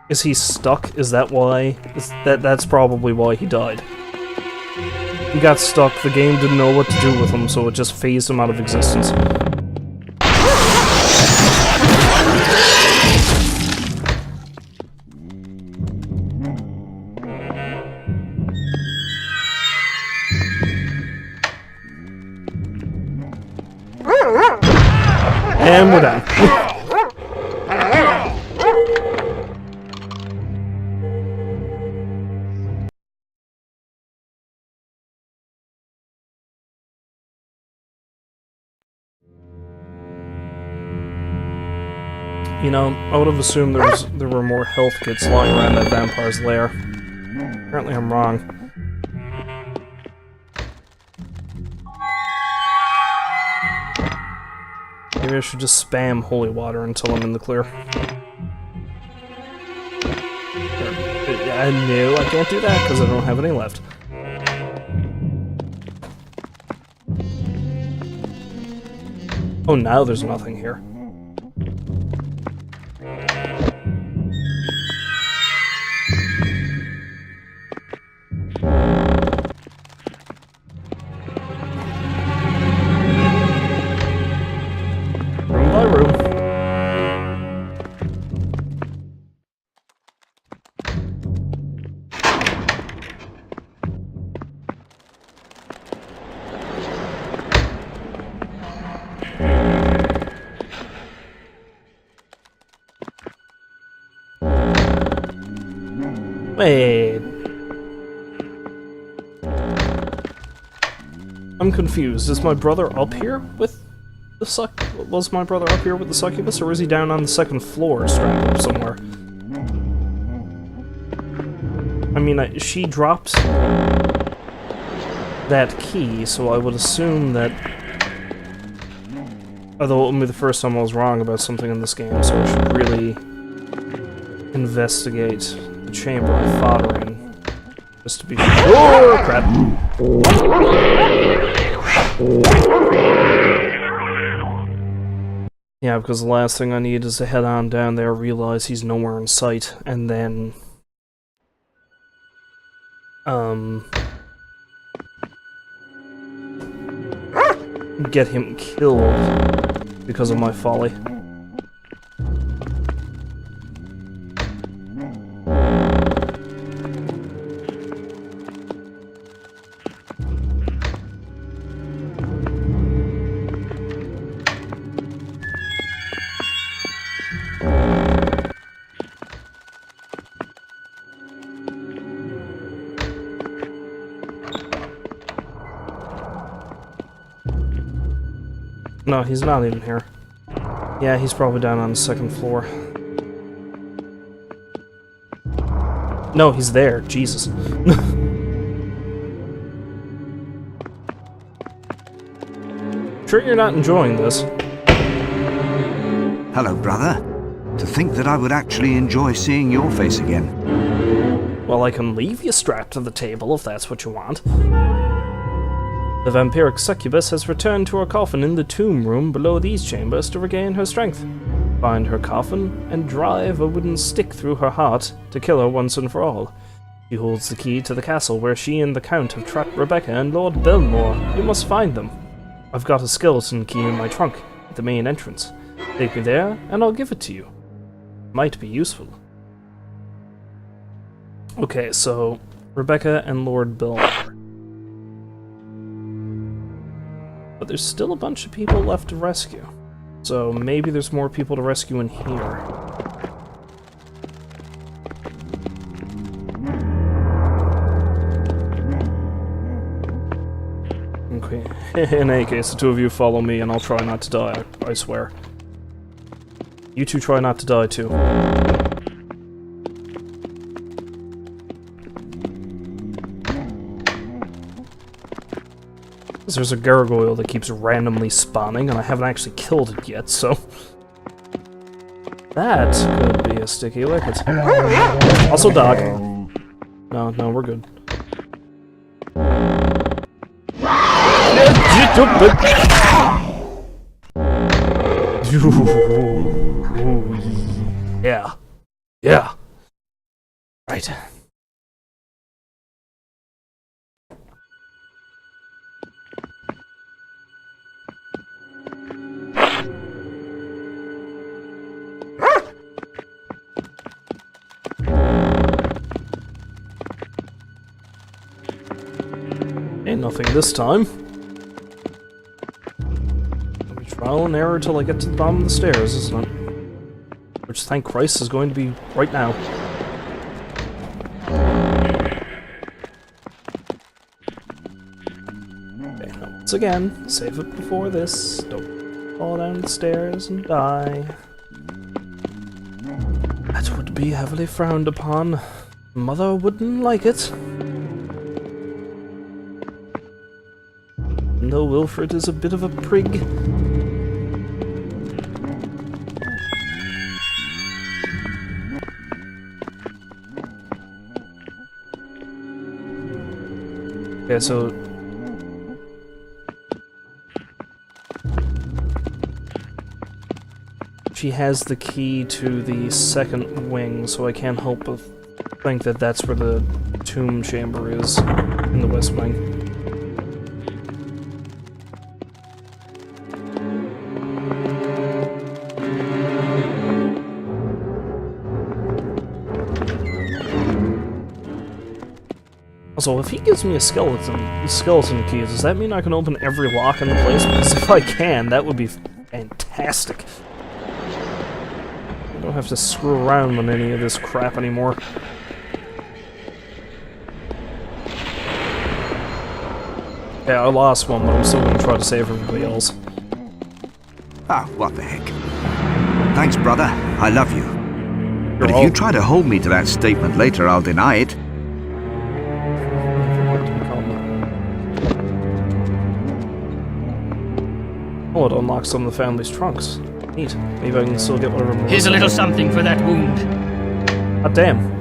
Is he stuck? Is that why? That's probably why he died. He got stuck, the game didn't know what to do with him, so it just phased him out of existence. And we're done. You know, I would have assumed there were more health kits lying around that vampire's lair. Apparently I'm wrong. Maybe I should just spam holy water until I'm in the clear. No, I can't do that because I don't have any left. Oh, now there's nothing here. Room by room. Wait. I'm confused. Is my brother up here with the Was my brother up here with the succubus, or is he down on the second floor, strapped up somewhere? I mean, she dropped that key, so I would assume that... Although it wouldn't be the first time I was wrong about something in this game, so I should really investigate the chamber I fought her in, just to be sure. Oh, crap! Yeah, because the last thing I need is to head on down there, realize he's nowhere in sight, and then... get him killed because of my folly. No, he's not even here. Yeah, he's probably down on the second floor. No, he's there. Jesus. Sure you're not enjoying this? Hello, brother. To think that I would actually enjoy seeing your face again. Well, I can leave you strapped to the table if that's what you want. The vampiric succubus has returned to her coffin in the tomb room below these chambers to regain her strength. Find her coffin and drive a wooden stick through her heart to kill her once and for all. She holds the key to the castle where she and the Count have trapped Rebecca and Lord Belmore. You must find them. I've got a skeleton key in my trunk at the main entrance. Take me there and I'll give it to you. Might be useful. Okay, so Rebecca and Lord Belmore. But there's still a bunch of people left to rescue. So maybe there's more people to rescue in here. Okay, in any case, the two of you follow me and I'll try not to die, I swear. You two try not to die too. There's a gargoyle that keeps randomly spawning, and I haven't actually killed it yet, so... That could be a sticky wicket. Also dog. No, we're good. Yeah. Yeah. Right. Ain't nothing this time. It'll be trial and error till I get to the bottom of the stairs, isn't it? Which, thank Christ, is going to be right now. Okay, now once again, save it before this. Don't fall down the stairs and die. That would be heavily frowned upon. Mother wouldn't like it. Though Wilfred is a bit of a prig. Okay, so... she has the key to the second wing, so I can't help but think that that's where the tomb chamber is, in the west wing. Also, if he gives me a skeleton key, does that mean I can open every lock in the place? Because if I can, that would be fantastic. I don't have to screw around with any of this crap anymore. Yeah, I lost one, but I'm still gonna try to save everybody else. Ah, what the heck. Thanks, brother. I love you. But if all- you try to hold me to that statement later, I'll deny it. Oh, it unlocks some of the family's trunks. Neat. Maybe I can still get whatever. Here's a little something for that wound. God damn.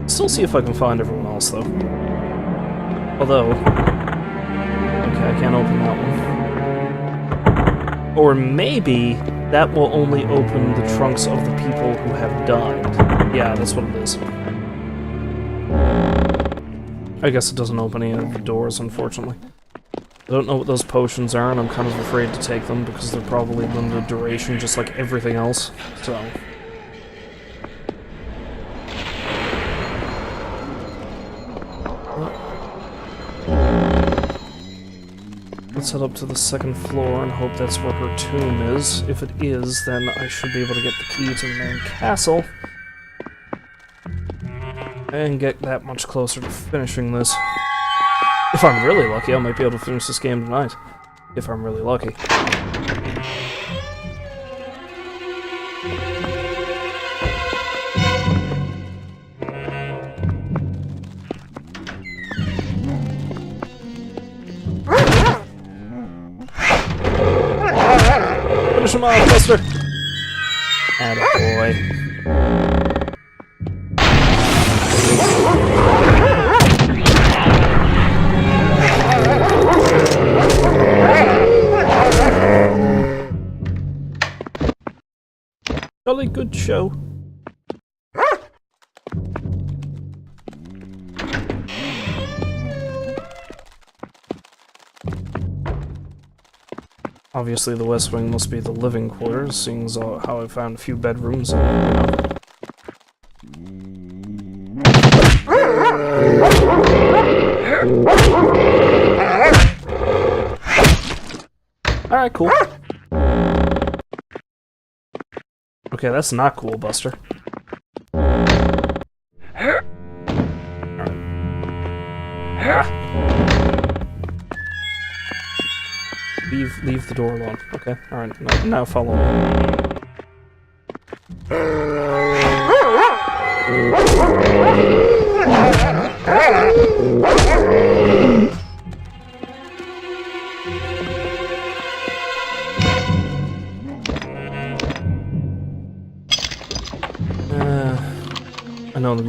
Still see if I can find everyone else, though. Although... okay, I can't open that one. Or maybe that will only open the trunks of the people who have died. Yeah, that's what it is. I guess it doesn't open any of the doors, unfortunately. I don't know what those potions are, and I'm kind of afraid to take them because they're probably limited duration, just like everything else, so... let's head up to the second floor and hope that's where her tomb is. If it is, then I should be able to get the key to the main castle. And get that much closer to finishing this. If I'm really lucky, I might be able to finish this game tonight. If I'm really lucky. Finish him off, Buster! Attaboy. Jolly good show. Obviously, the West Wing must be the living quarters, seeing as how I found a few bedrooms and, Alright, cool. Okay, that's not cool, Buster. Alright. Ah. Leave the door alone. Okay, alright. Now follow me.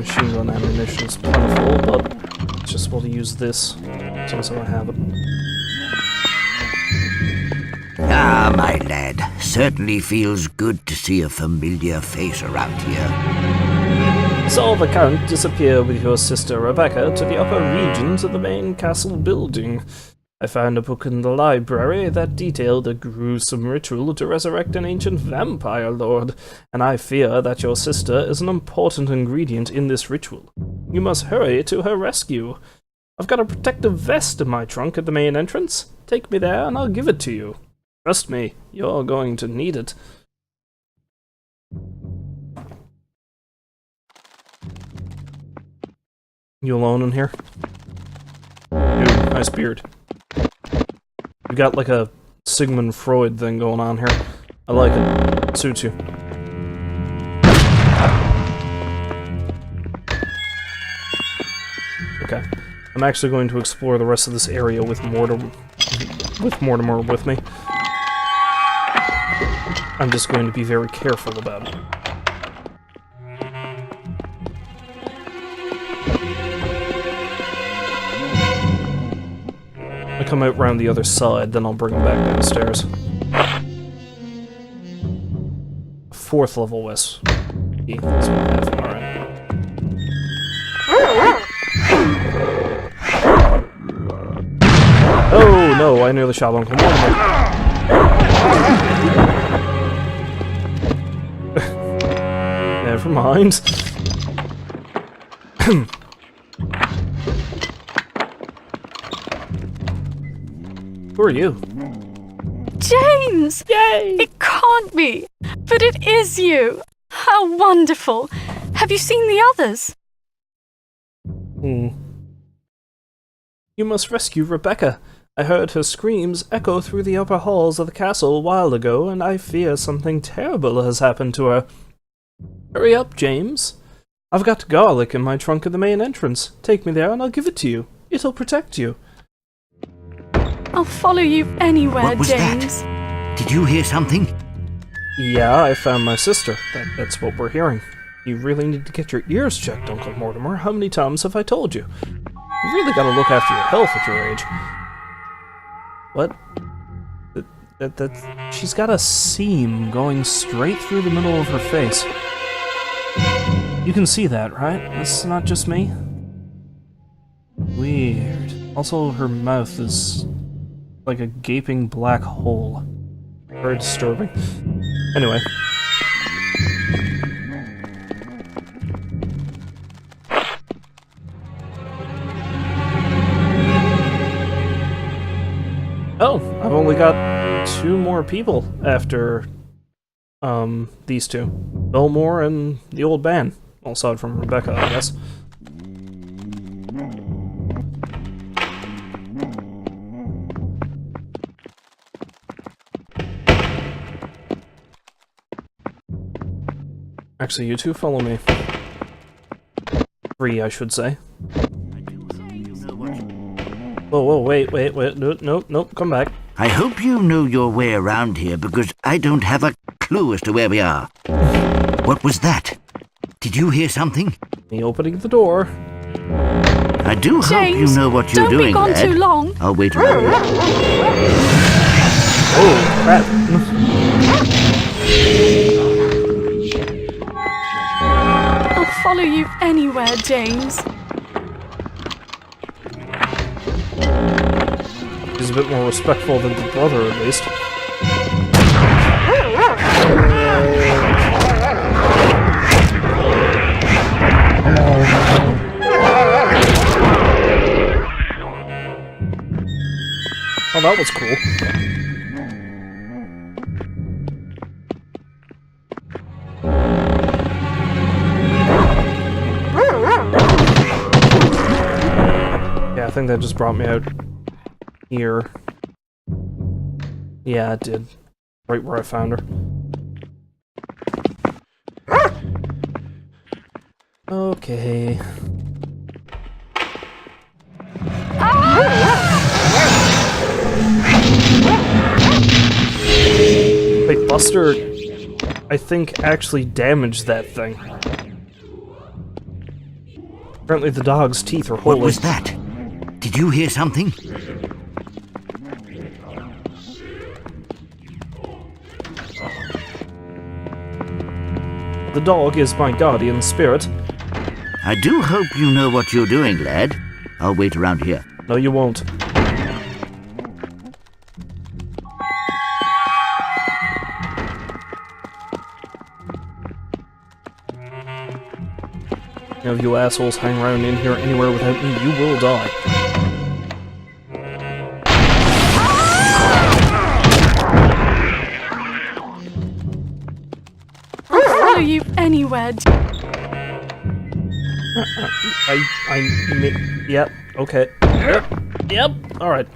machine gun ammunition is plentiful, but it's just able to use this since I have it. Ah, my lad. Certainly feels good to see a familiar face around here. Saw the Count disappear with your sister Rebecca to the upper regions of the main castle building. I found a book in the library that detailed a gruesome ritual to resurrect an ancient vampire lord, and I fear that your sister is an important ingredient in this ritual. You must hurry to her rescue. I've got a protective vest in my trunk at the main entrance. Take me there and I'll give it to you. Trust me, you're going to need it. You alone in here? Dude, nice beard. You got like a Sigmund Freud thing going on here. I like it. Suits you. Okay. I'm actually going to explore the rest of this area with Mortimer with me. I'm just going to be very careful about it. I come out round the other side, then I'll bring him back downstairs. 4th level west. That's what I have. Alright. Oh no, I nearly shot Uncle Mortimer. Never mind. Who are you? James! Yay! It can't be! But it is you! How wonderful! Have you seen the others? You must rescue Rebecca. I heard her screams echo through the upper halls of the castle a while ago, and I fear something terrible has happened to her. Hurry up, James. I've got garlic in my trunk at the main entrance. Take me there and I'll give it to you. It'll protect you. I'll follow you anywhere, What was James. that? Did you hear something? Yeah, I found my sister. That's what we're hearing. You really need to get your ears checked, Uncle Mortimer. How many times have I told you? You really gotta look after your health at your age. What? She's got a seam going straight through the middle of her face. You can see that, right? That's not just me? Weird. Also, her mouth is like a gaping black hole. Very disturbing. Anyway. Oh, I've only got 2 more people after these 2. Belmore and the old man. Well, aside from Rebecca, I guess. Actually, you 2 follow me. 3, I should say. Whoa, wait, nope, come back. I hope you know your way around here, because I don't have a clue as to where we are. What was that? Did you hear something? Me opening the door. I do hope you James, know what you're don't doing, be gone lad. too long. I'll wait around. Oh, crap. I'll follow you anywhere, James. He's a bit more respectful than the brother, at least. Oh, that was cool. Yeah, I think that just brought me out here. Yeah, it did. Right where I found her. Okay. Wait, Buster, I think, actually damaged that thing. Apparently the dog's teeth are What holy. was that? Did you hear something? The dog is my guardian spirit. I do hope you know what you're doing, lad. I'll wait around here. No, you won't. If you assholes hang around in here anywhere without me, you will die. I'll follow you anywhere. Yep, okay. Yep, alright.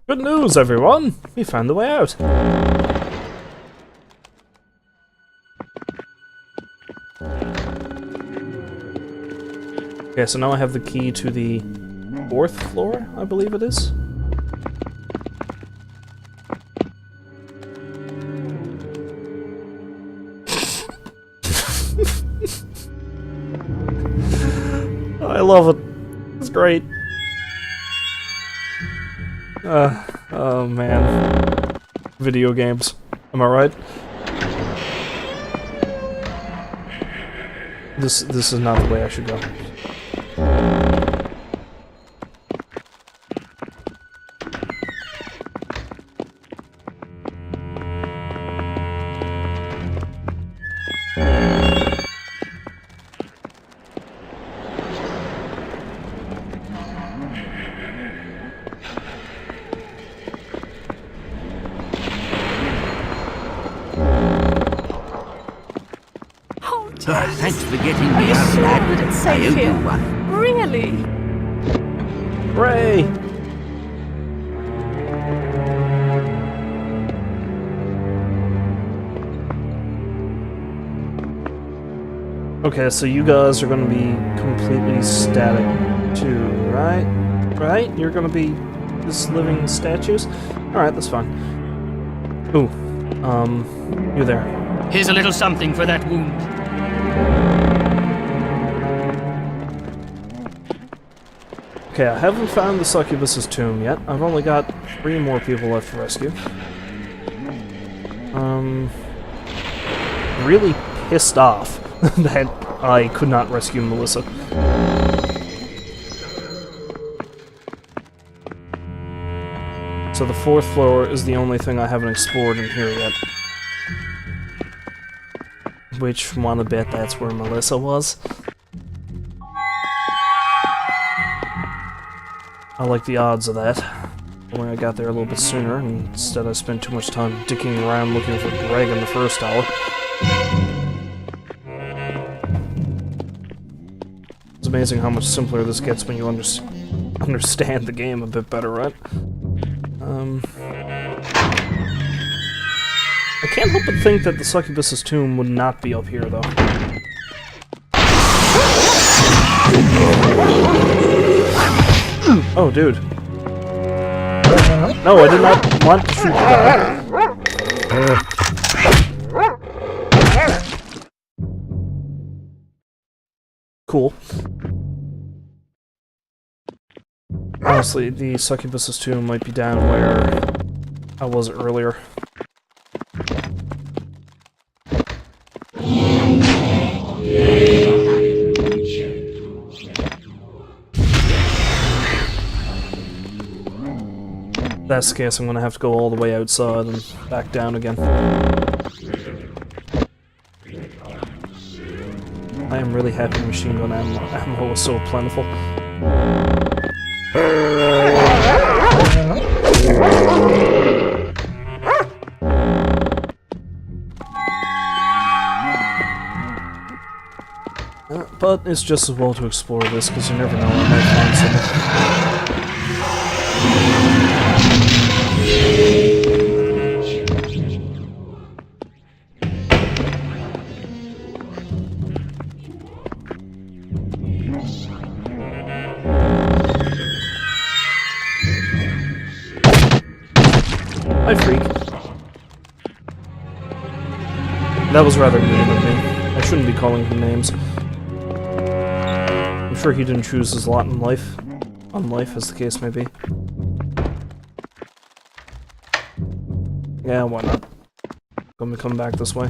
Good news, everyone! We found the way out. Okay, so now I have the key to the 4th floor, I believe it is. I love it. It's great. Oh man. Video games. Am I right? This is not the way I should go. Thanks for getting Are me you out, sure lad. that it's I safe owe here? you one. Really? Hooray! Okay, so you guys are gonna be completely static too, right? Right? You're gonna be just living statues? Alright, that's fine. Ooh, you there. Here's a little something for that wound. Okay, I haven't found the succubus's tomb yet. I've only got 3 more people left to rescue. Really pissed off that I could not rescue Melissa. So the 4th floor is the only thing I haven't explored in here yet. Which, wanna bet that's where Melissa was? I like the odds of that. Only I got there a little bit sooner, and instead I spent too much time dicking around looking for Greg in the first hour. It's amazing how much simpler this gets when you understand the game a bit better, right? I can't help but think that the succubus's tomb would not be up here, though. Oh, dude. No, I did not want to shoot the guy. Cool. Honestly, the succubus's tomb might be down where I was earlier. That's the case, I'm gonna have to go all the way outside and back down again. I am really happy machine gun ammo was so plentiful. But it's just as well to explore this, because you never know, I might find something. Hi, freak. That was rather mean of me. I shouldn't be calling him names. I'm sure he didn't choose his lot in life. On life, as the case may be. Yeah, why not? Gonna come back this way.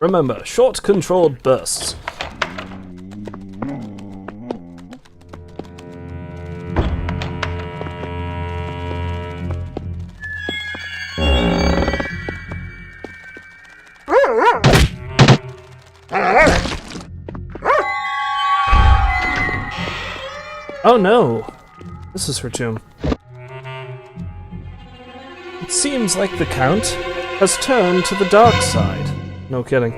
Remember, short controlled bursts. Oh no! This is her tomb. It seems like the Count has turned to the dark side. No kidding.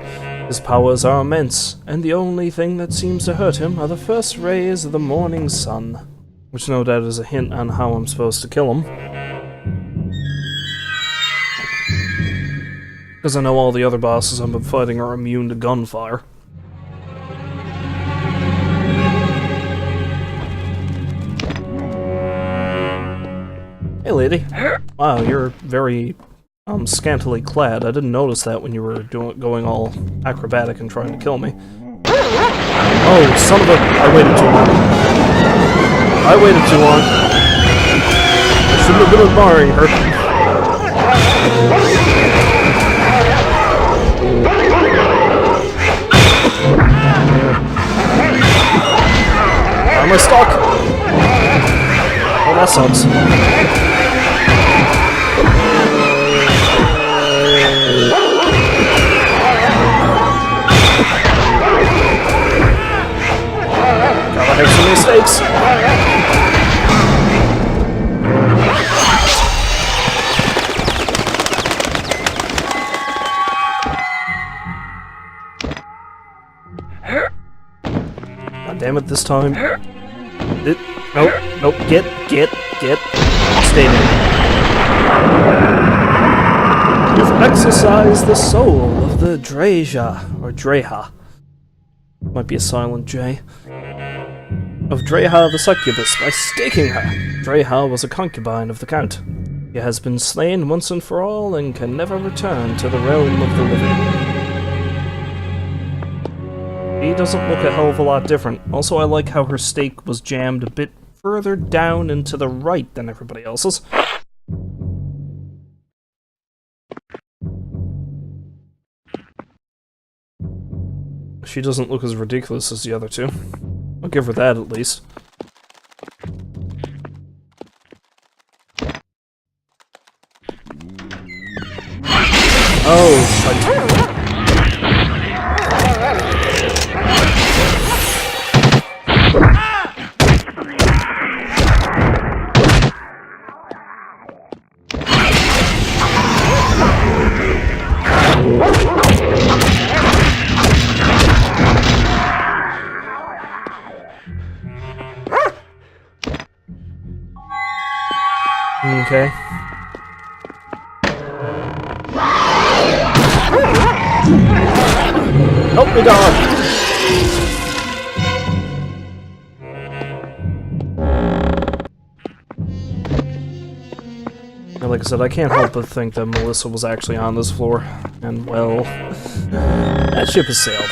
His powers are immense, and the only thing that seems to hurt him are the first rays of the morning sun. Which no doubt is a hint on how I'm supposed to kill him. Because I know all the other bosses I've been fighting are immune to gunfire. Hey lady. Wow, you're very scantily clad. I didn't notice that when you were going all acrobatic and trying to kill me. Oh, son of a... I waited too long. I waited too long. I shouldn't have been admiring her. Am I stuck? Oh, that sucks. Gotta make some mistakes. God damn it, this time. Nope, nope, get. Stay there. You've exercised the soul of the Dreja, or Dreha. Might be a silent J. Of Dreha the succubus by staking her. Dreha was a concubine of the Count. He has been slain once and for all and can never return to the realm of the living. He doesn't look a hell of a lot different. Also, I like how her stake was jammed a bit further down and to the right than everybody else's. She doesn't look as ridiculous as the other two. I'll give her that at least. Oh, shit. Okay. Help me, dog! Like I said, I can't help but think that Melissa was actually on this floor. And, well, that ship has sailed.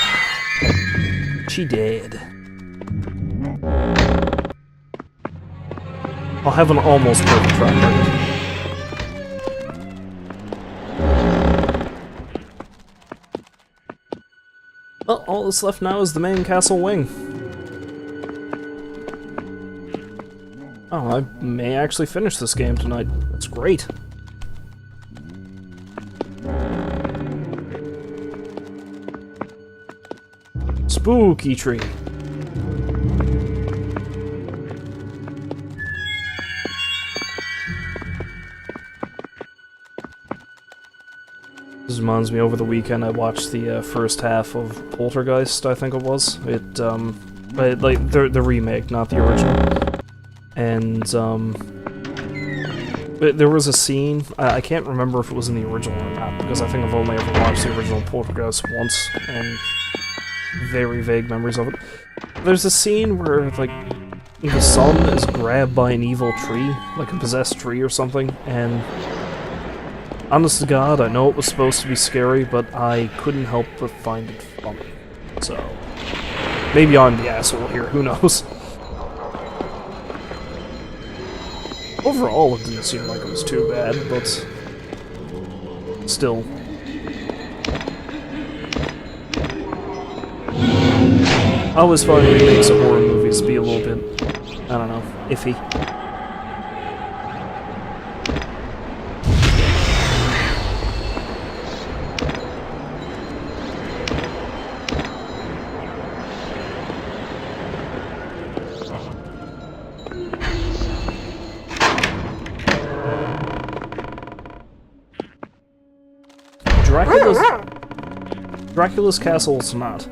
She did. I'll have an almost perfect track record. Well, all that's left now is the main castle wing. Oh, I may actually finish this game tonight. That's great. Spooky tree. This reminds me, over the weekend I watched the first half of Poltergeist, I think it was. It But, like, the remake, not the original. And, but there was a scene, I can't remember if it was in the original or not, because I think I've only ever watched the original Poltergeist once, and very vague memories of it. There's a scene where, like, the son is grabbed by an evil tree, like a possessed tree or something, and honest to God, I know it was supposed to be scary, but I couldn't help but find it funny. So, maybe I'm the asshole here, who knows? Overall, it didn't seem like it was too bad, but still. I always find remakes of horror movies to be a little bit, I don't know, iffy. Dracula's Castle is not.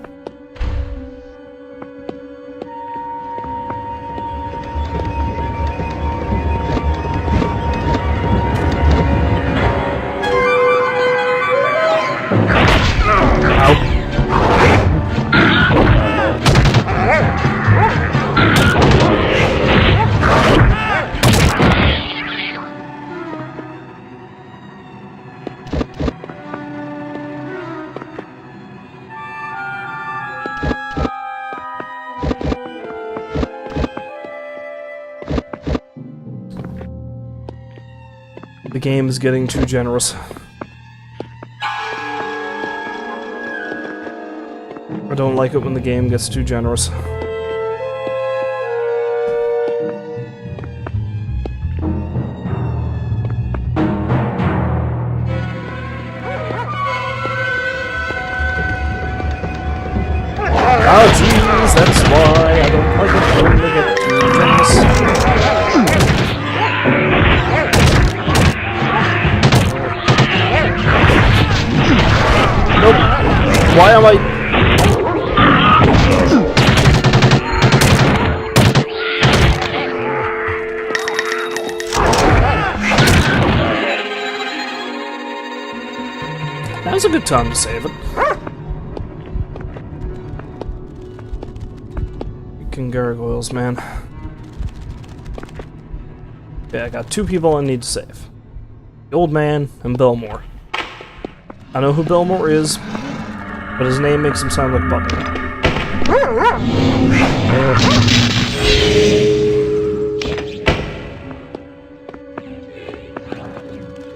The game is getting too generous. I don't like it when the game gets too generous. Oh jeez, that's why I don't like it when they get too generous. Nope. Why am I... Now's a good time to save it. Freaking gargoyles, man. Okay, I got two people I need to save. The old man and Belmore. I know who Belmore is, but his name makes him sound like Butler.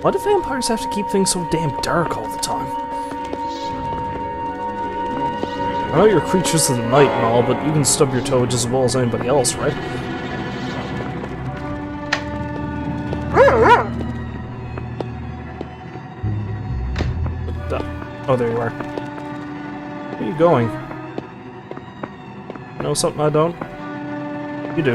Why do vampires have to keep things so damn dark all the time? I know you're creatures of the night and all, but you can stub your toe just as well as anybody else, right? Oh, there you are. Where are you going? You know something I don't? You do.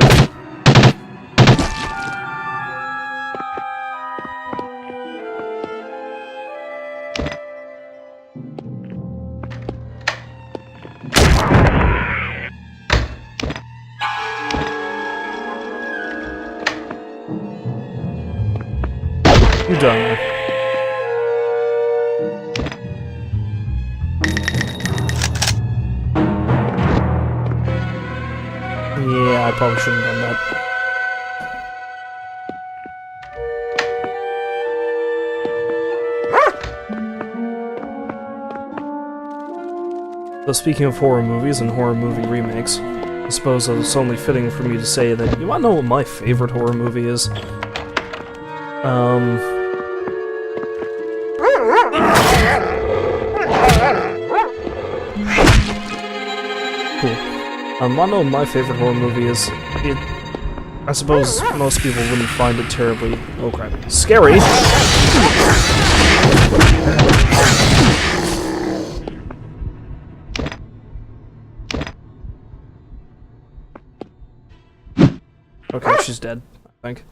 You done. Yeah, I probably shouldn't have done that. So speaking of horror movies and horror movie remakes, I suppose it's only fitting for me to say that you wanna know what my favorite horror movie is? Cool. Wanna know what my favorite horror movie is? I suppose most people wouldn't find it terribly... oh crap. Scary! Okay, she's dead, I think.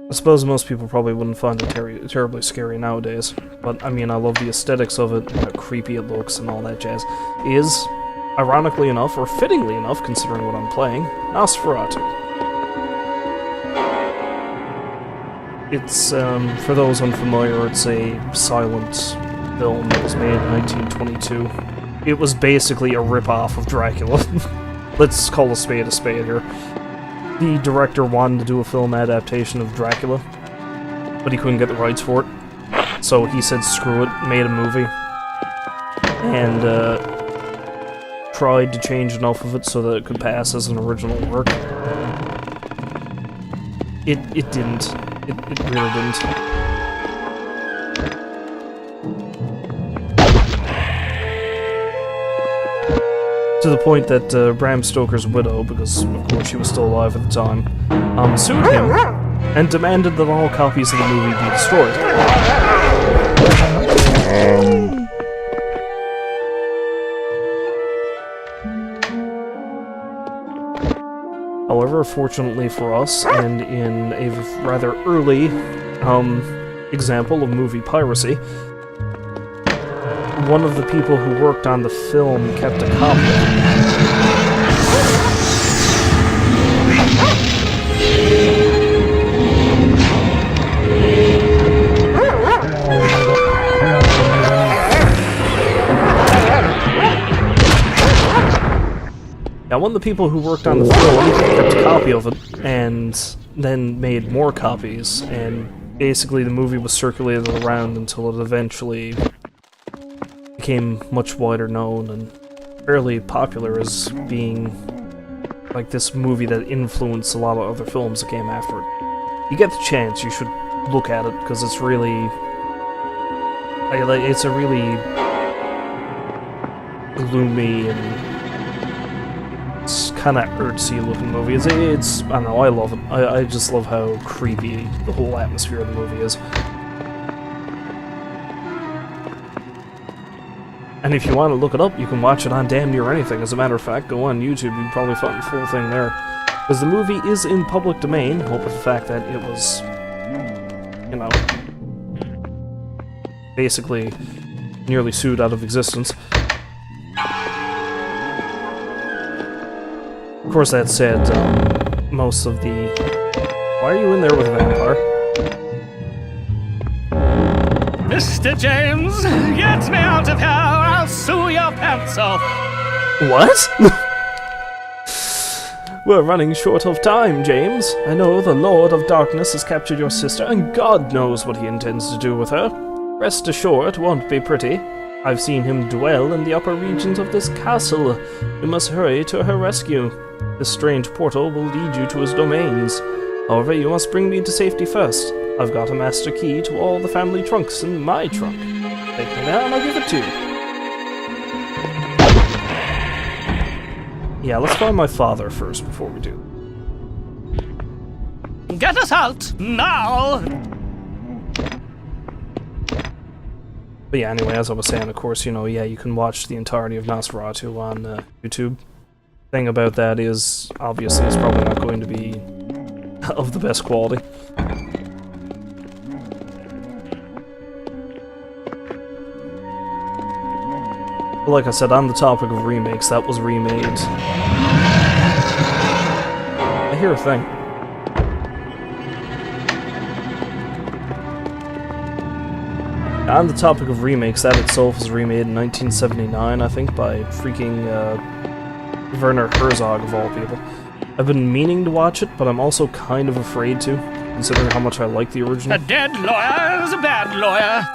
I suppose most people probably wouldn't find it terribly scary nowadays, but I mean, I love the aesthetics of it, and how creepy it looks and all that jazz. ironically enough, or fittingly enough, considering what I'm playing, Nosferatu. It's, for those unfamiliar, it's a silent film that was made in 1922. It was basically a rip-off of Dracula. Let's call a spade here. The director wanted to do a film adaptation of Dracula, but he couldn't get the rights for it. So he said screw it, made a movie, and tried to change enough of it so that it could pass as an original work. It didn't. It really didn't. To the point that Bram Stoker's widow, because of course she was still alive at the time, sued him and demanded that all copies of the movie be destroyed. However, fortunately for us, and in a rather early example of movie piracy, one of the people who worked on the film kept a copy of it. Now, one of the people who worked on the film kept a copy of it, and then made more copies, and basically the movie was circulated around until it eventually became much wider known and fairly popular as being like this movie that influenced a lot of other films that came after it. You get the chance, you should look at it, because it's really... it's a really gloomy and it's kind of artsy looking movie. It's I don't know, I love it. I just love how creepy the whole atmosphere of the movie is. And if you want to look it up, you can watch it on damn near anything. As a matter of fact, go on YouTube, you can probably find the full thing there. Because the movie is in public domain, what with the fact that it was, you know, basically nearly sued out of existence. Of course, that said, most of the... Why are you in there with a vampire? Mr. James, get me out of here or I'll sew your pants off. What? We're running short of time, James. I know the Lord of Darkness has captured your sister, and God knows what he intends to do with her. Rest assured, it won't be pretty. I've seen him dwell in the upper regions of this castle. We must hurry to her rescue. This strange portal will lead you to his domains. However, you must bring me to safety first. I've got a master key to all the family trunks in my trunk. Take me there and I'll give it to you. Yeah, let's find my father first before we do. Get us out, now! But yeah, anyway, as I was saying, of course, you know, yeah, you can watch the entirety of Nosferatu on YouTube. Thing about that is, obviously, it's probably not going to be of the best quality. But like I said, on the topic of remakes, that was remade. I hear a thing. On the topic of remakes, that itself was remade in 1979, I think, by freaking Werner Herzog, of all people. I've been meaning to watch it, but I'm also kind of afraid to, considering how much I like the original. A dead lawyer is a bad lawyer.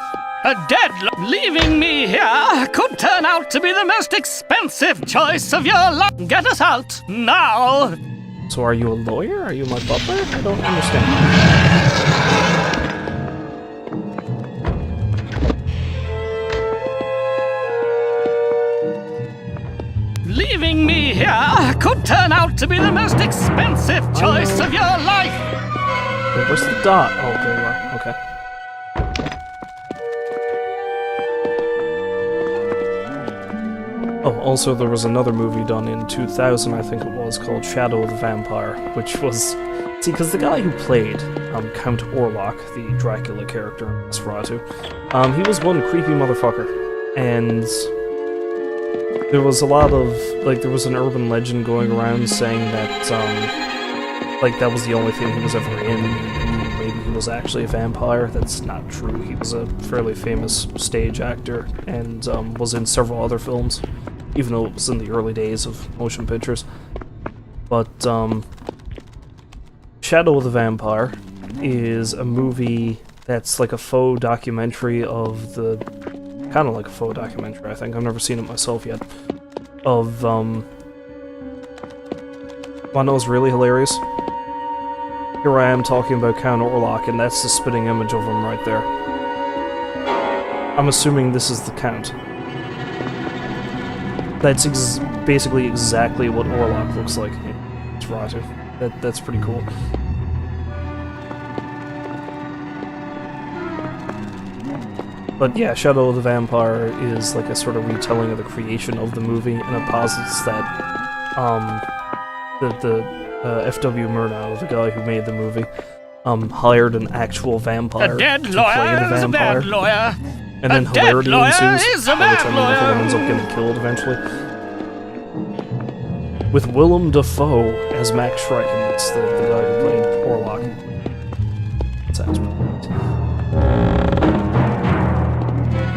A dead leaving me here could turn out to be the most expensive choice of your life. Get us out, now! So are you a lawyer? Are you my butler? I don't understand. Leaving me here could turn out to be the most expensive choice of your life. Wait, where's the dot? Oh, there you are. Okay. Oh, also there was another movie done in 2000, I think it was, called Shadow of the Vampire, which was... See, because the guy who played Count Orlok, the Dracula character in Nosferatu, he was one creepy motherfucker, and there was a lot of, like, there was an urban legend going around saying that, like, that was the only thing he was ever in, and maybe he was actually a vampire. That's not true. He was a fairly famous stage actor, and was in several other films, even though it was in the early days of motion pictures. But, Shadow of the Vampire is a movie that's like a faux documentary of the... kind of like a faux documentary, I think. I've never seen it myself yet. Of, wanna know what's really hilarious? Here I am talking about Count Orlok, and that's the spitting image of him right there. I'm assuming this is the Count. That's basically exactly what Orlok looks like in Nosferatu. That's pretty cool. But yeah, Shadow of the Vampire is like a sort of retelling of the creation of the movie, and it posits that F.W. Murnau, the guy who made the movie, hired an actual vampire A dead to play lawyer the is a vampire, bad lawyer. and then A dead hilarity lawyer ensues, is a by which bad I mean the lawyer. villain ends up getting killed eventually. With Willem Dafoe as Max Schreck, and that's the guy who played Orlok. That sounds pretty neat.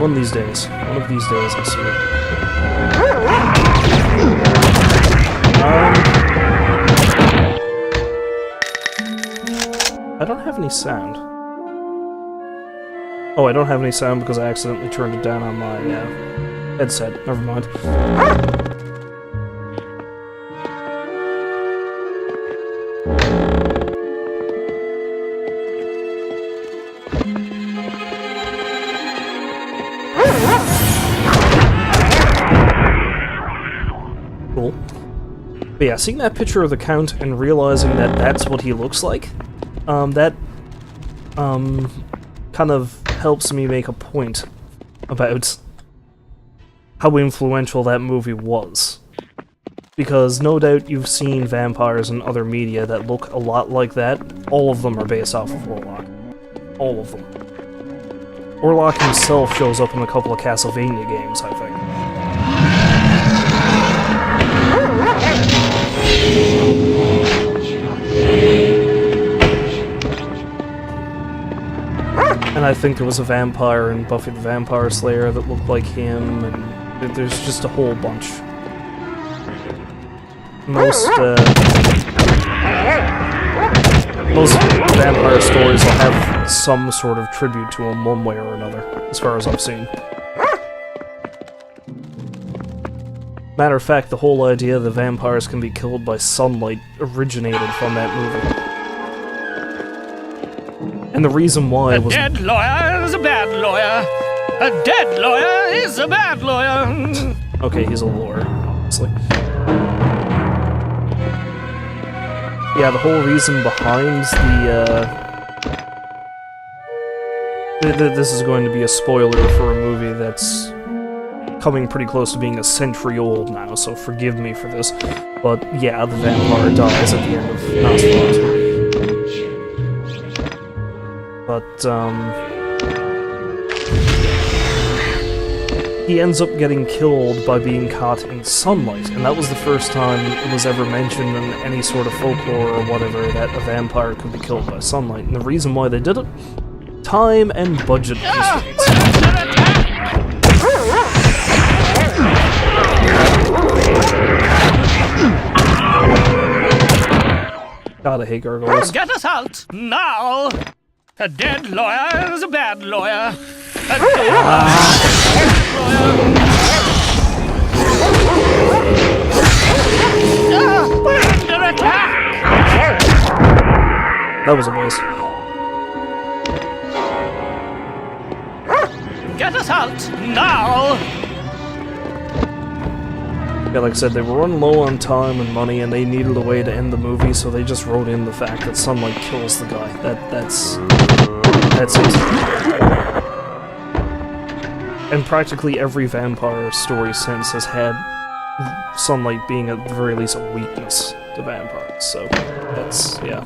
One of these days, I'll see it. I don't have any sound. Oh, I don't have any sound because I accidentally turned it down on my headset. Never mind. Cool. But yeah, seeing that picture of the Count and realizing that that's what he looks like, that kind of helps me make a point about how influential that movie was. Because no doubt you've seen vampires in other media that look a lot like that. All of them are based off of Orlok. All of them. Orlok himself shows up in a couple of Castlevania games, I think. And I think there was a vampire in Buffy the Vampire Slayer that looked like him, and there's just a whole bunch. Most vampire stories will have some sort of tribute to him one way or another, as far as I've seen. Matter of fact, the whole idea that vampires can be killed by sunlight originated from that movie. And the reason why was... A dead lawyer is a bad lawyer. A dead lawyer is a bad lawyer. Okay, he's a lawyer, obviously. Yeah, the whole reason behind this is going to be a spoiler for a movie that's coming pretty close to being a century old now, so forgive me for this. But yeah, the vampire dies at the end of Nosferatu. But, he ends up getting killed by being caught in sunlight, and that was the first time it was ever mentioned in any sort of folklore or whatever that a vampire could be killed by sunlight. And the reason why they did it? Time and budget constraints. Gotta hate gargoyles. Get us out now. A dead lawyer is a bad lawyer. A dead lawyer. Under attack. That was a waste. Get us out now. Yeah, like I said, they were running low on time and money, and they needed a way to end the movie, so they just wrote in the fact that sunlight kills the guy. That's it. And practically every vampire story since has had sunlight being at the very least a weakness to vampires, so that's, yeah.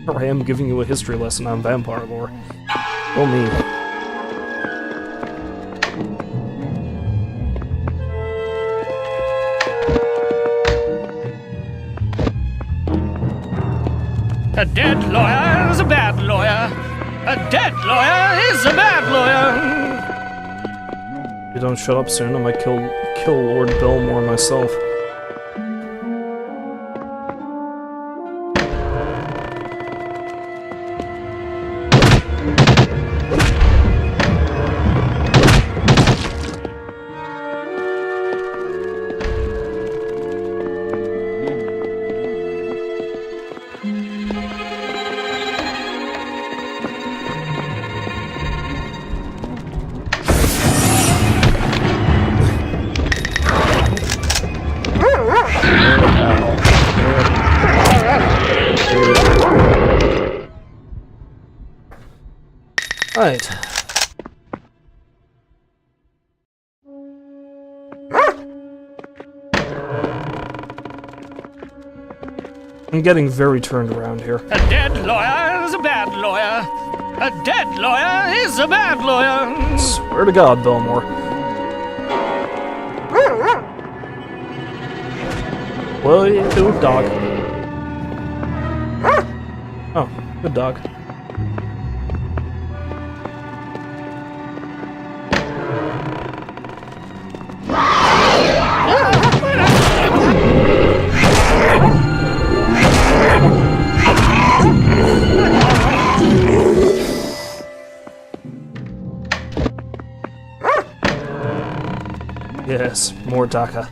Here I am giving you a history lesson on vampire lore. Oh me. A dead lawyer is a bad lawyer. A dead lawyer is a bad lawyer. If you don't shut up soon, I might kill Lord Belmore myself. Right. I'm getting very turned around here. A dead lawyer is a bad lawyer. A dead lawyer is a bad lawyer. Swear to God, Belmore. What are you doing, dog? Oh, good dog. Yes, more DACA.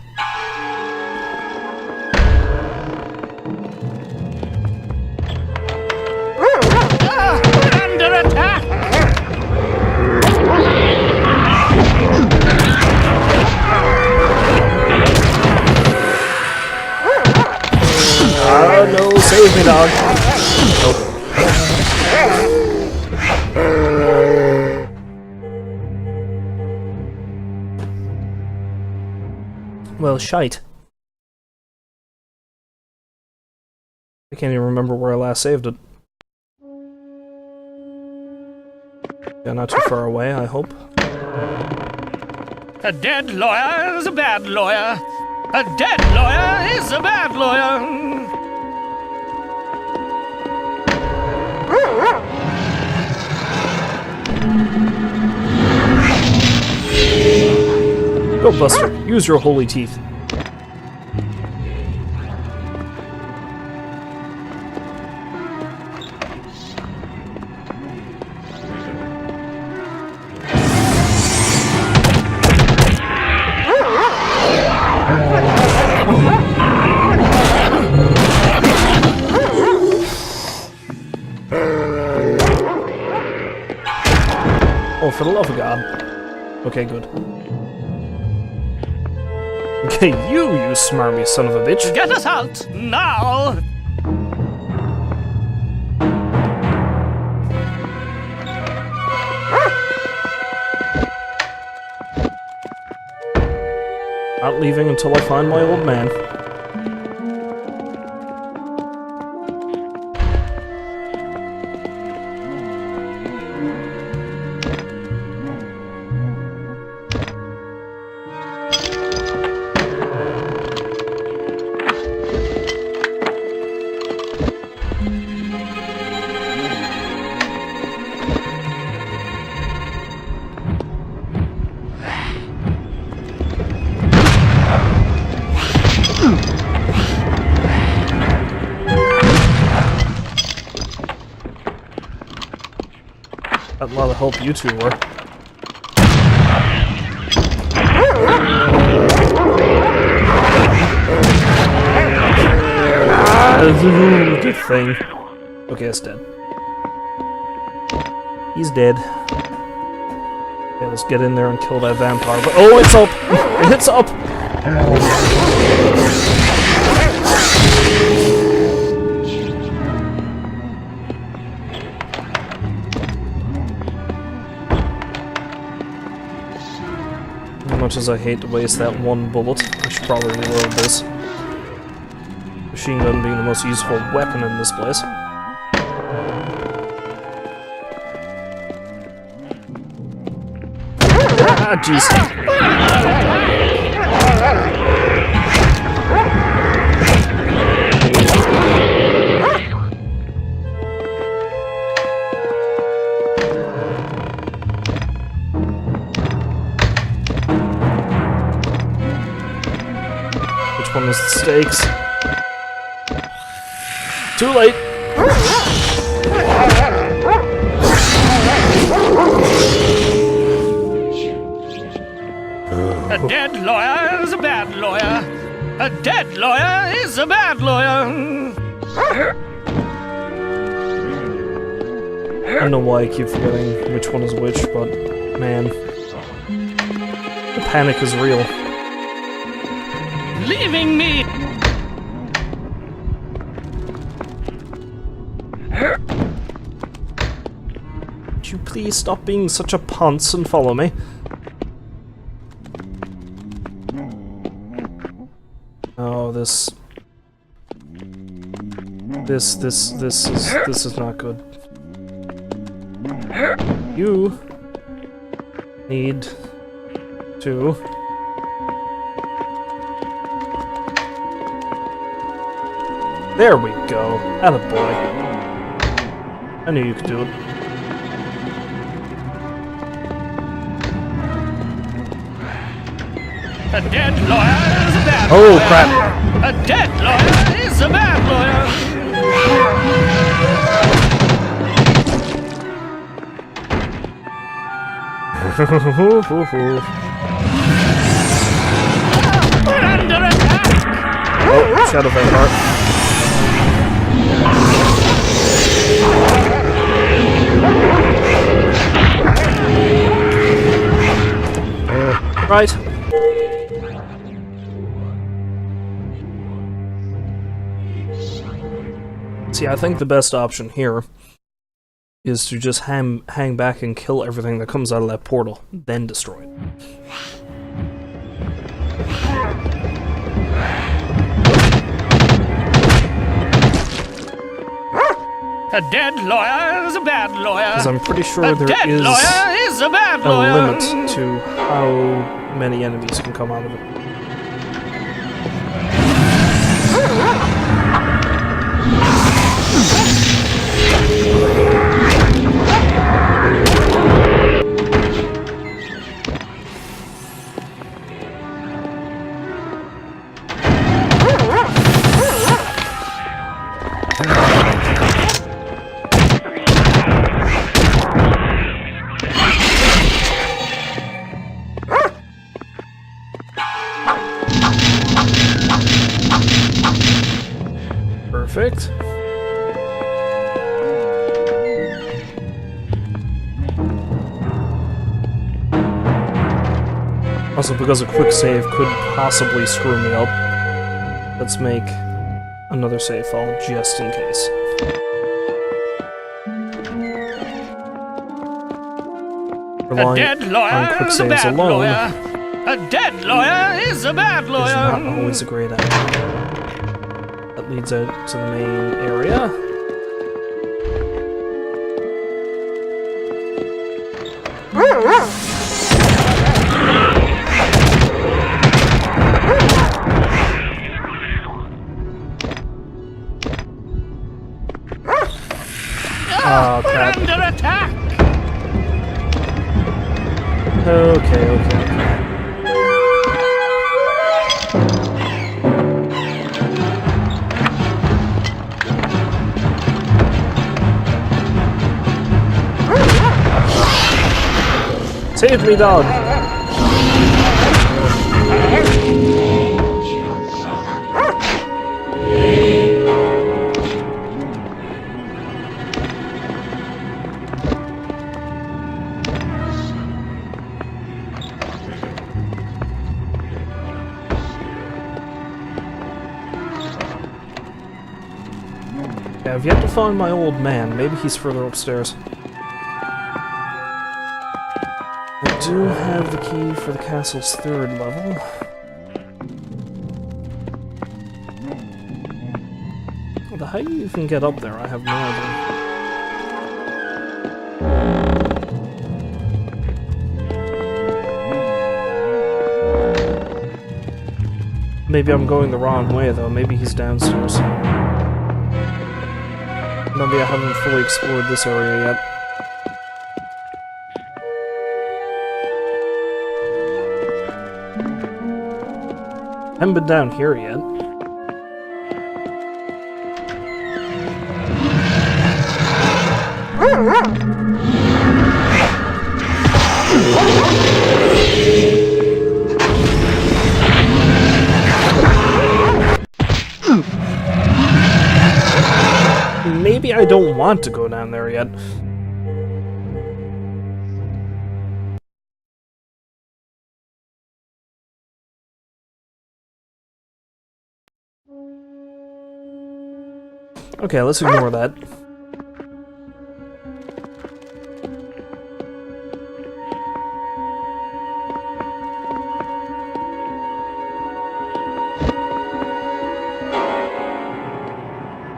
Under attack! No, save me, dog. Nope. Well, shite. I can't even remember where I last saved it. Yeah, not too far away, I hope. A dead lawyer is a bad lawyer. A dead lawyer is a bad lawyer. Go, Buster. Use your holy teeth. Oh, for the love of God. Okay, good. Okay, you smarmy son of a bitch. Get us out now! Not leaving until I find my old man. A lot of help you two were. Good thing. Okay, it's dead. He's dead. Okay, let's get in there and kill that vampire. But oh, it's up! It's up! As much as I hate to waste that one bullet, I should probably reload this. Machine gun being the most useful weapon in this place. Ah, jeez. one was the stakes. Too late! A dead lawyer is a bad lawyer. A dead lawyer is a bad lawyer. I don't know why I keep forgetting which one is which, but man, the panic is real. Leaving me. Would you please stop being such a ponce and follow me? Oh, this is not good. You need to there we go. Attaboy. I knew you could do it. A dead lawyer is a bad Oh, lawyer. crap. A dead lawyer is a bad lawyer. We're under attack. Oh, Shadow Vampire. Right. See, I think the best option here is to just hang back and kill everything that comes out of that portal, then destroy it. A dead lawyer is a bad lawyer. Because I'm pretty sure A there dead is lawyer is a bad a lawyer. limit to how many enemies can come out of it. Perfect. Also, because a quick save could possibly screw me up, let's make another save file just in case. A Relying dead on lawyer quick is a saves bad alone lawyer. A dead lawyer is a bad is lawyer. not always a great idea. That leads out to the main area. Oh, We're crap. under attack. Okay. Save me, dog! Yeah, I've yet to find my old man. Maybe he's further upstairs. I do have the key for the castle's 3rd level. Although how you even get up there, I have no idea. Maybe I'm going the wrong way, though. Maybe he's downstairs. Maybe I haven't fully explored this area yet. Haven't been down here yet. Maybe I don't want to go down there yet. Okay, let's ignore that.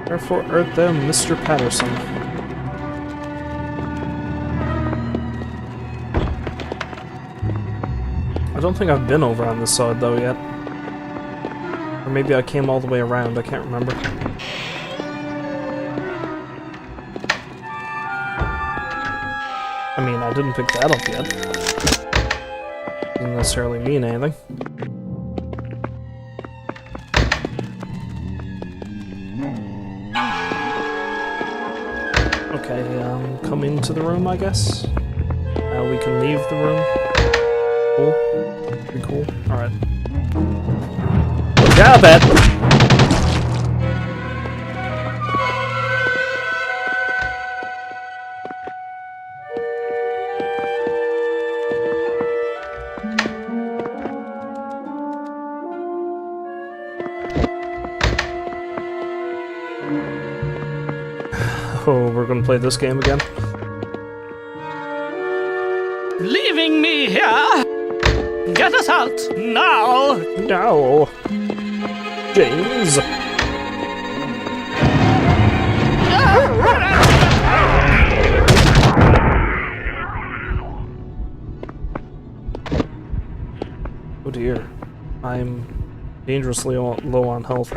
Wherefore art thou, Mr. Patterson? I don't think I've been over on this side though yet. Or maybe I came all the way around, I can't remember. I mean, I didn't pick that up yet. Doesn't necessarily mean anything. Okay, come into the room, I guess. Now we can leave the room. Cool. Pretty cool. Alright. Look out, bet! Oh, we're gonna play this game again? Leaving me here? Get us out, now! No! James! Oh dear. I'm dangerously low on health.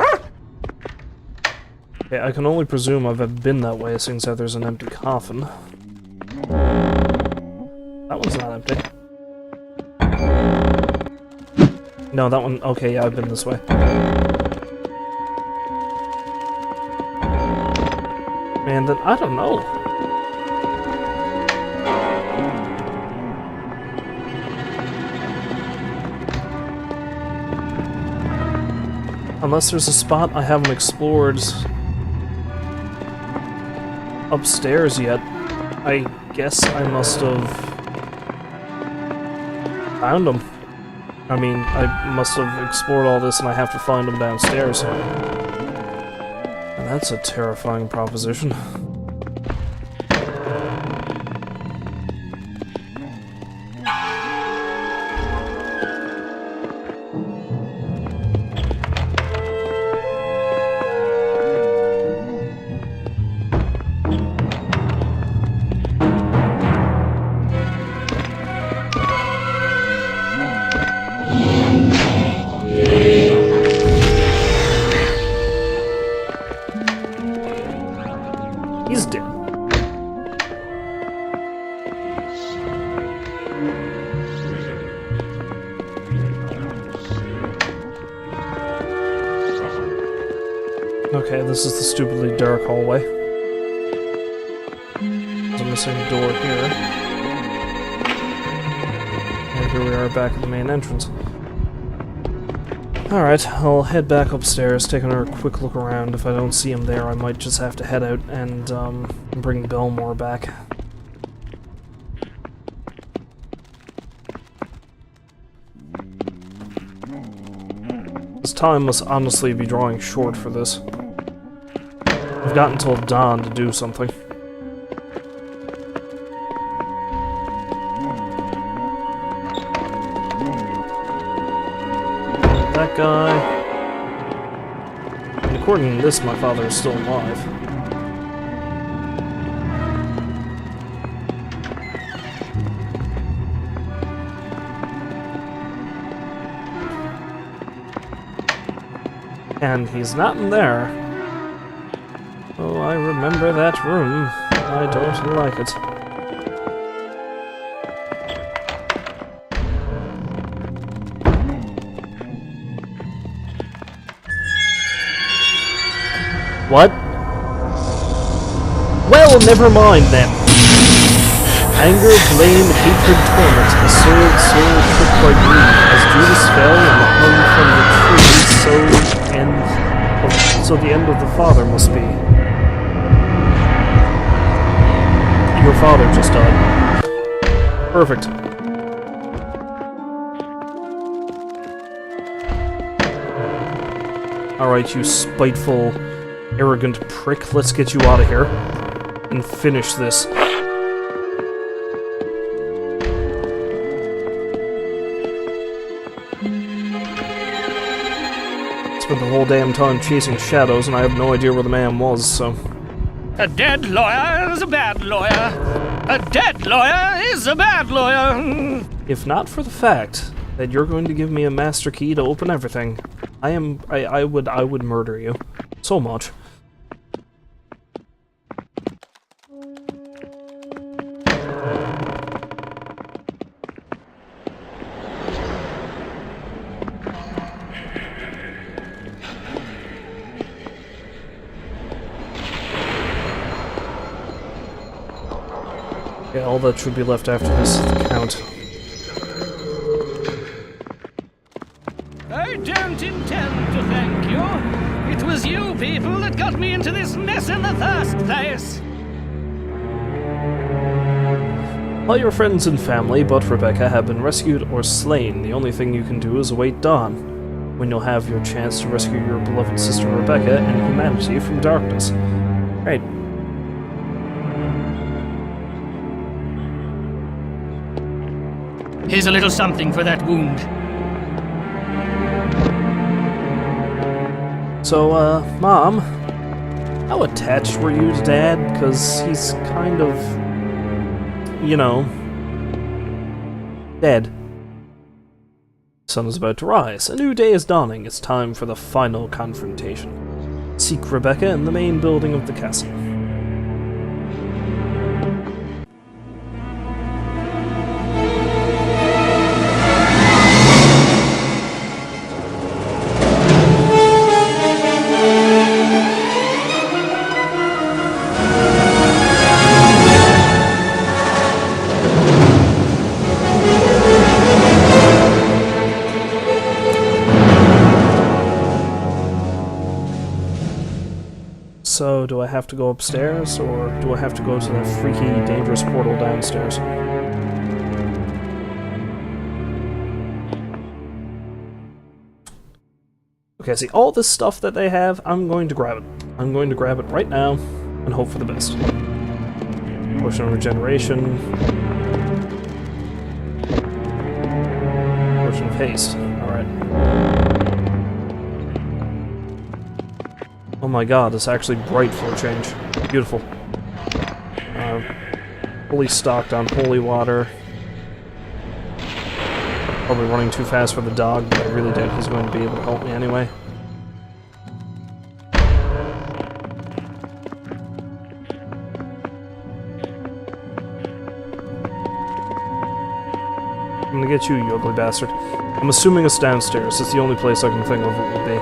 Okay, I can only presume I've been that way since there's an empty coffin. That one's not empty. No, that one... Okay, yeah, I've been this way. Man, then I don't know. Unless there's a spot I haven't explored upstairs yet, I guess I must have found them. I mean, I must have explored all this and I have to find them downstairs. And that's a terrifying proposition. He's dead. Okay, this is the stupidly dark hallway. There's a missing door here. And here we are back at the main entrance. Alright, I'll head back upstairs, take another quick look around. If I don't see him there, I might just have to head out and bring Belmore back. This time must honestly be drawing short for this. I've got until dawn to do something. That guy. And according to this, my father is still alive. And he's not in there. Oh, I remember that room. I don't like it. What? Well, never mind then. Anger, blame, hatred, torment, a soiled soul pricked by greed. As Judas fell and hung from the tree, so the end of the Father must be. Your father just died. Perfect. Alright, you spiteful, arrogant prick, let's get you out of here and finish this. Spent the whole damn time chasing shadows and I have no idea where the man was, so... A dead lawyer is a bad lawyer. A dead lawyer is a bad lawyer. If not for the fact that you're going to give me a master key to open everything, I would murder you. So much. Yeah, all that should be left after this is the count. I don't intend to thank you. It was you people that got me into this mess in the first place. All your friends and family but Rebecca have been rescued or slain. The only thing you can do is await dawn, when you'll have your chance to rescue your beloved sister Rebecca and humanity from darkness. Right. Here's a little something for that wound. So, Mom, how attached were you to Dad? 'Cause he's kind of, you know, dead. The sun is about to rise. A new day is dawning. It's time for the final confrontation. Seek Rebecca in the main building of the castle. So, do I have to go upstairs, or do I have to go to that freaky, dangerous portal downstairs? Okay, see, all this stuff that they have, I'm going to grab it. I'm going to grab it right now, and hope for the best. Potion of regeneration. Potion of haste. Alright. Oh my god, it's actually bright for a change. Beautiful. Fully stocked on holy water. Probably running too fast for the dog, but I really doubt he's going to be able to help me anyway. I'm gonna get you, you ugly bastard. I'm assuming it's downstairs. It's the only place I can think of it would be.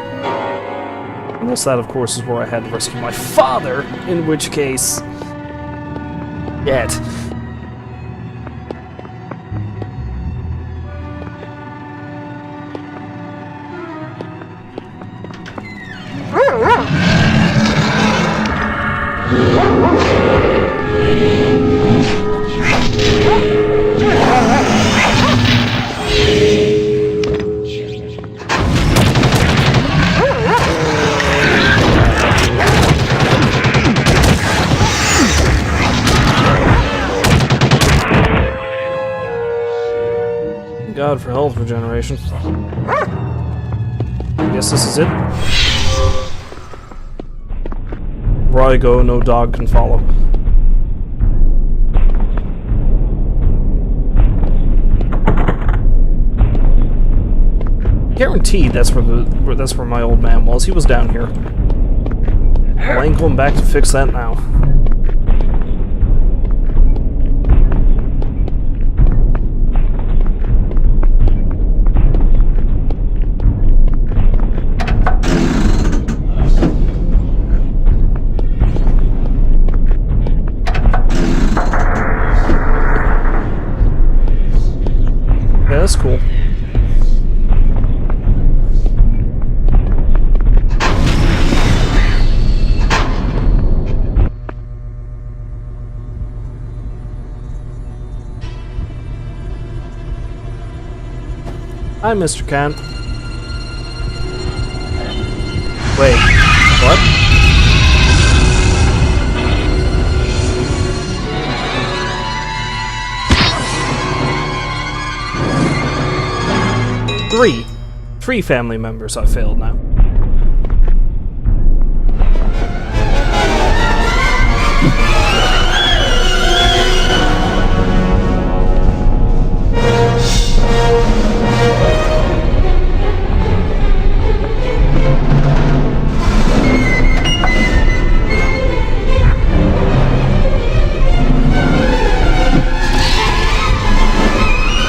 Unless that, of course, is where I had to rescue my father, in which case... Yet. God for health regeneration. I guess this is it. Where I go, no dog can follow. Guaranteed that's where my old man was. He was down here. I ain't going back to fix that now. Hi, Mr. Kant. Wait, what? Three family members I failed now.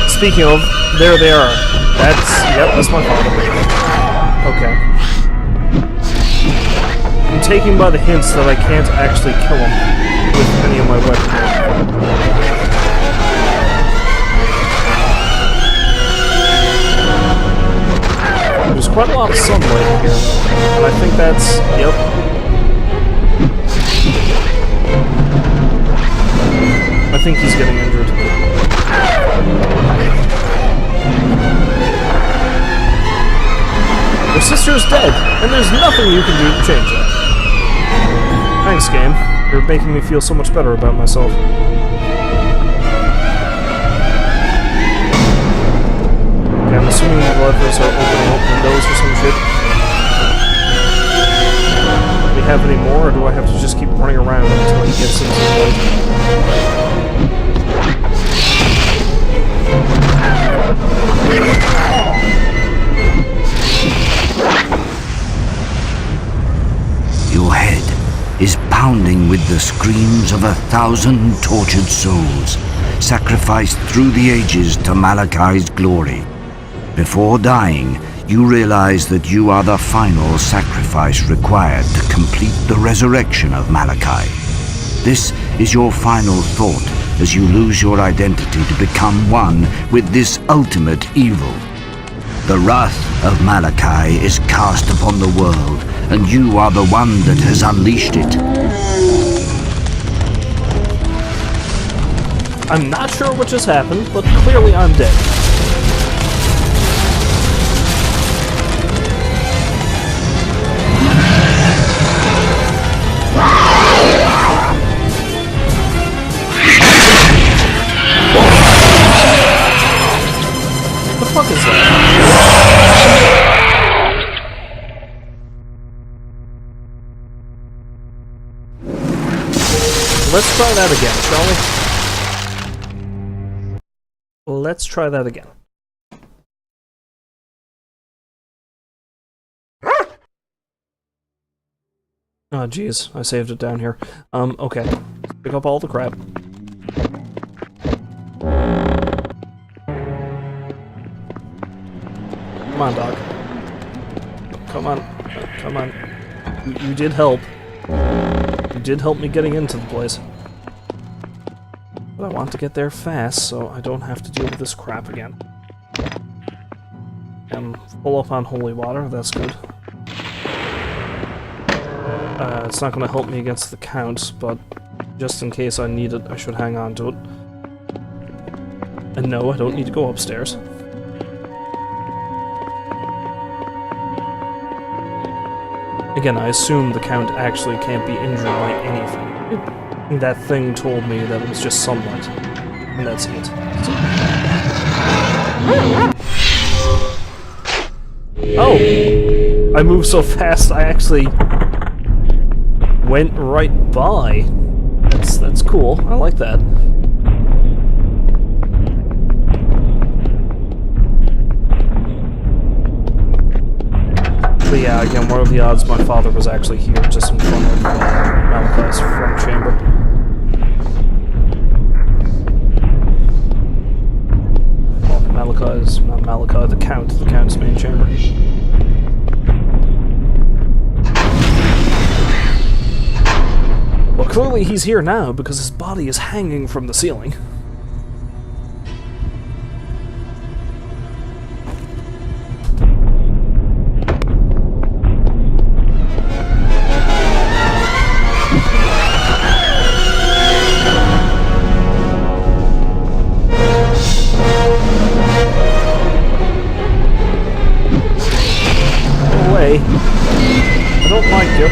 Speaking of, there they are. That's my father. Okay. I'm taking by the hints that I can't actually kill him with any of my weaponry. There's quite a lot of sunlight in here, and I think that's... yep. I think he's getting injured. Your sister is dead, and there's nothing you can do to change that. Thanks, game. You're making me feel so much better about myself. Okay, I'm assuming the levers are opening up windows or some shit. Do we have any more, or do I have to just keep running around until he gets into the light? Your head is pounding with the screams of 1,000 tortured souls, sacrificed through the ages to Malachi's glory. Before dying, you realize that you are the final sacrifice required to complete the resurrection of Malachi. This is your final thought as you lose your identity to become one with this ultimate evil. The wrath of Malachi is cast upon the world, and you are the one that has unleashed it. I'm not sure what just happened, but clearly I'm dead. What the fuck is that? Let's try that again, shall we? Let's try that again. Oh, jeez, I saved it down here. Okay. Pick up all the crap. Come on, Doc. Come on. Come on. You did help. You did help me getting into the place. But I want to get there fast, so I don't have to deal with this crap again. I'm full up on holy water, that's good. It's not going to help me against the Count, but just in case I need it, I should hang on to it. And no, I don't need to go upstairs. Again, I assume the Count actually can't be injured by anything. That thing told me that it was just sunlight. And that's it. So. Oh! I moved so fast I actually went right by. That's cool. I like that. But yeah, again, what are the odds my father was actually here just in front of Malachi's front chamber? Well, not Malachi, the Count's main chamber. Well, clearly he's here now because his body is hanging from the ceiling. don't like you.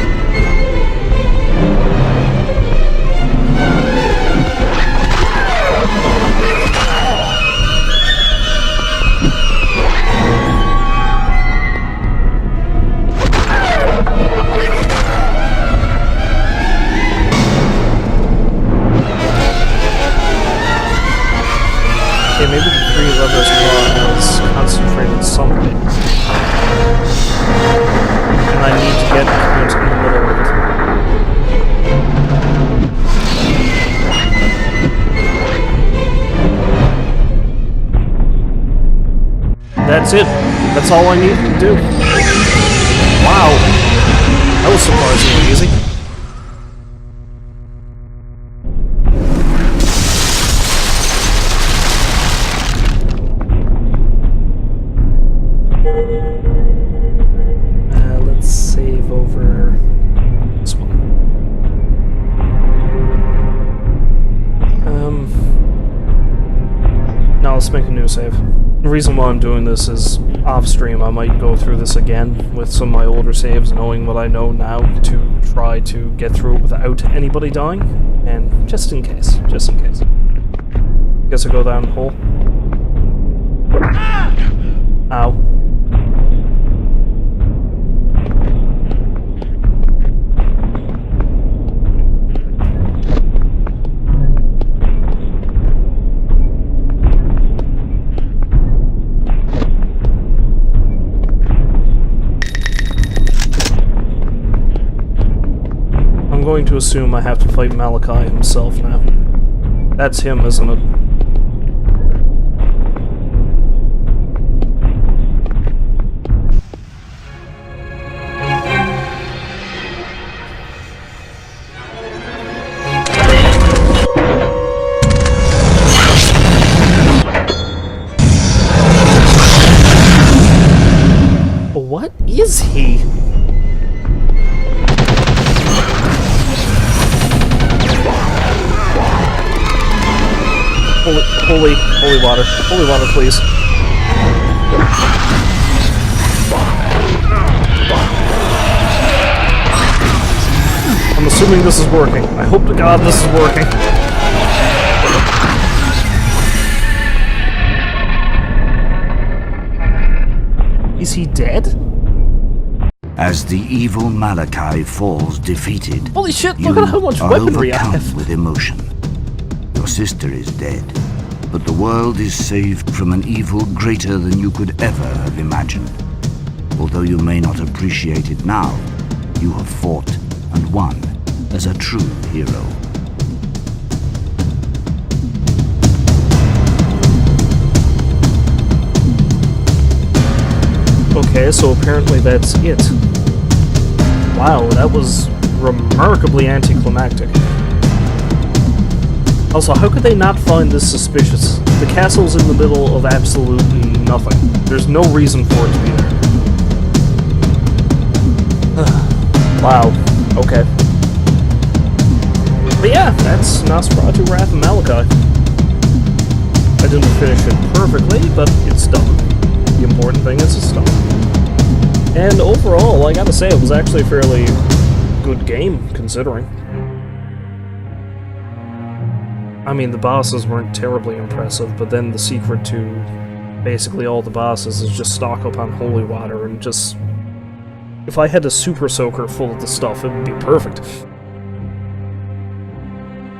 Okay, maybe the three levers has concentrated something. And I need to get into the middle of it. That's it. That's all I need to do. Wow. That was surprisingly easy. Let's save over this one. Now let's make a new save. The reason why I'm doing this is off-stream. I might go through this again with some of my older saves, knowing what I know now, to try to get through it without anybody dying, and just in case. Guess I go down the hole. Ow. I'm going to assume I have to fight Malachi himself now. That's him, isn't it? What is he? Holy water. Holy water, please. I'm assuming this is working. I hope to God this is working. Is he dead? As the evil Malachi falls defeated, Holy shit, you look at how much are weaponry I overcome have. with emotion. Your sister is dead, but the world is saved from an evil greater than you could ever have imagined. Although you may not appreciate it now, you have fought and won as a true hero. Okay, so apparently that's it. Wow, that was remarkably anticlimactic. Also, how could they not find this suspicious? The castle's in the middle of absolutely nothing. There's no reason for it to be there. Wow, okay. But yeah, that's Nosferatu, Wrath of Malachi. I didn't finish it perfectly, but it's done. The important thing is it's done. And overall, I gotta say, it was actually a fairly good game, considering. I mean, the bosses weren't terribly impressive, but then the secret to basically all the bosses is just stock up on holy water and just... If I had a super soaker full of the stuff, it would be perfect.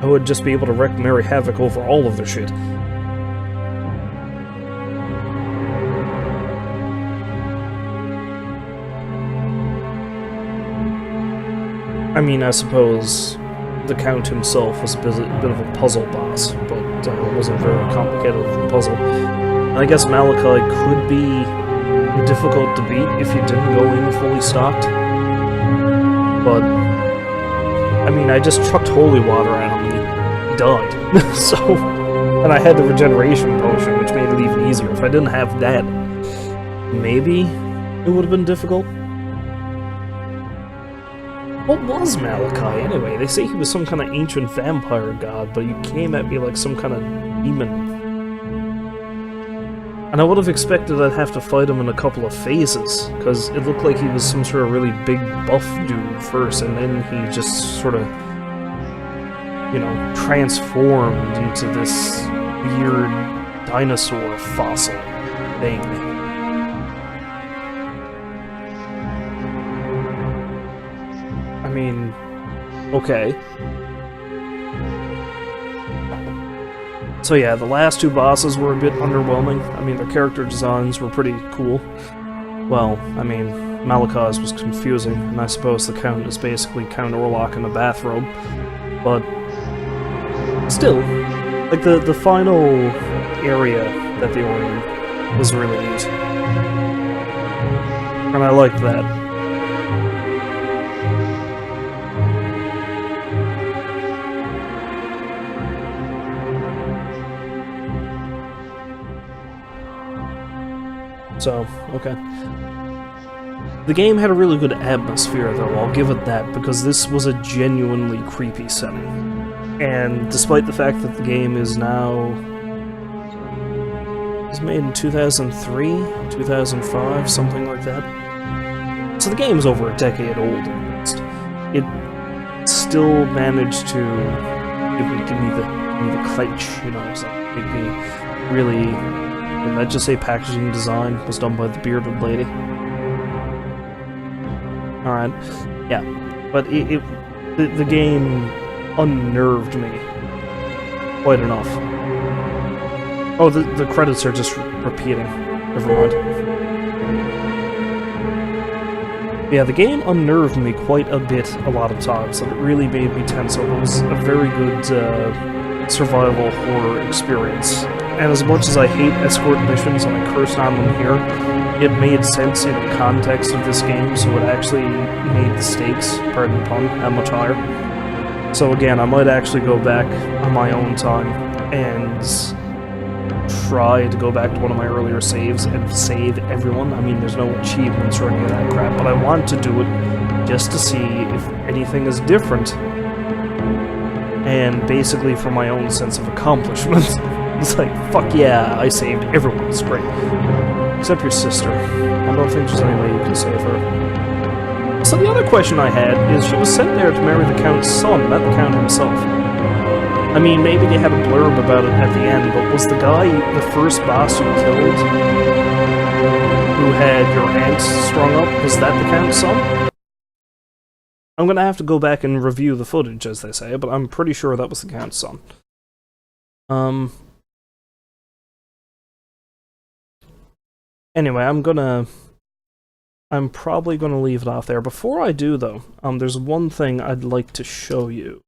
I would just be able to wreak merry havoc over all of their shit. I mean, I suppose the Count himself was a bit of a puzzle boss, but it wasn't very complicated of a puzzle. And I guess Malachi could be difficult to beat if you didn't go in fully stocked. But, I mean, I just chucked holy water at him and he died. So, and I had the regeneration potion, which made it even easier. If I didn't have that, maybe it would have been difficult. What was Malachi, anyway? They say he was some kind of ancient vampire god, but he came at me like some kind of demon. And I would have expected I'd have to fight him in a couple of phases, because it looked like he was some sort of really big buff dude first, and then he just sort of, you know, transformed into this weird dinosaur fossil thing. I mean, okay. So yeah, the last two bosses were a bit underwhelming. I mean, their character designs were pretty cool. Well, I mean, Malachi's was confusing, and I suppose the Count is basically Count Orlok in a bathrobe. But still, like the final area that they were in was really neat. And I liked that. So, okay. The game had a really good atmosphere, though, I'll give it that, because this was a genuinely creepy setting. And despite the fact that the game is now... it was made in 2003, 2005, something like that. So the game is over a decade old, at least. It still managed to give me the clench, you know, so make me really... Did I just say packaging design was done by the bearded lady? Alright, yeah. But the game unnerved me quite enough. Oh, the credits are just repeating. Never mind. Yeah, the game unnerved me quite a bit a lot of times, and it really made me tense up. It was a very good survival horror experience. And as much as I hate escort missions and I cursed on them here, it made sense in the context of this game, so it actually made the stakes, pardon the pun, that much higher. So again, I might actually go back on my own time and try to go back to one of my earlier saves and save everyone. I mean, there's no achievements or any of that crap, but I want to do it just to see if anything is different, and basically for my own sense of accomplishment. It's like, fuck yeah, I saved everyone, it's great. Except your sister. I don't think there's any way you can save her. So the other question I had is, she was sent there to marry the Count's son, not the Count himself. I mean, maybe they had a blurb about it at the end, but was the guy the first boss you killed, who had your aunt strung up, was that the Count's son? I'm gonna have to go back and review the footage, as they say, but I'm pretty sure that was the Count's son. Anyway, I'm probably gonna leave it off there. Before I do, though, there's one thing I'd like to show you.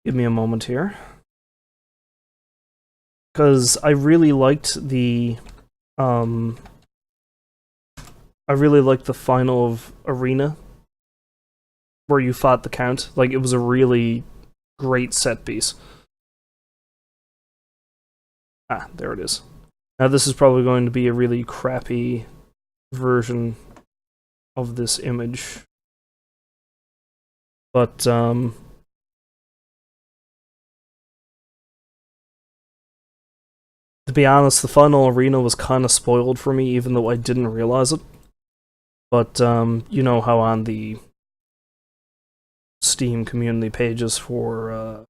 Give me a moment here. Because I really liked the, I really liked the final of Arena, where you fought the Count. Like, it was a really great set piece. Ah, there it is. Now this is probably going to be a really crappy version of this image. But, to be honest, the final arena was kind of spoiled for me, even though I didn't realize it. But, you know how on the Steam community pages for,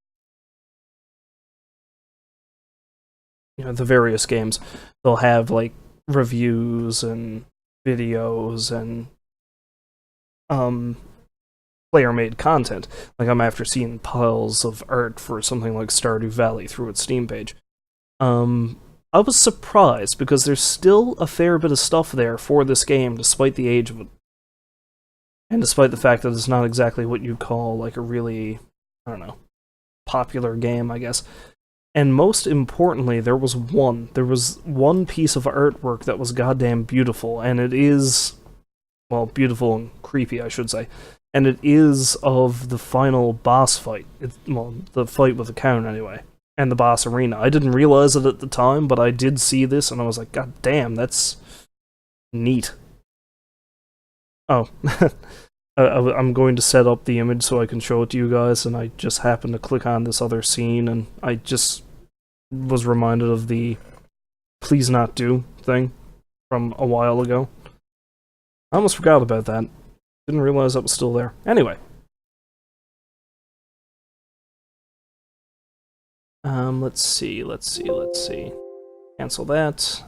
you know, the various games, they'll have, like, reviews and videos and, player-made content. Like, I'm after seeing piles of art for something like Stardew Valley through its Steam page. I was surprised, because there's still a fair bit of stuff there for this game, despite the age of it. And despite the fact that it's not exactly what you'd call, like, a really, I don't know, popular game, I guess. And most importantly, there was one piece of artwork that was goddamn beautiful, and it is, well, beautiful and creepy, I should say. And it is of the final boss fight. Well, the fight with the Count, anyway. And the boss arena. I didn't realize it at the time, but I did see this, and I was like, God damn, that's neat. Oh. I'm going to set up the image so I can show it to you guys, and I just happened to click on this other scene, and I just was reminded of the please not do thing from a while ago. I almost forgot about that. Didn't realize that was still there. Anyway. Let's see. Cancel that.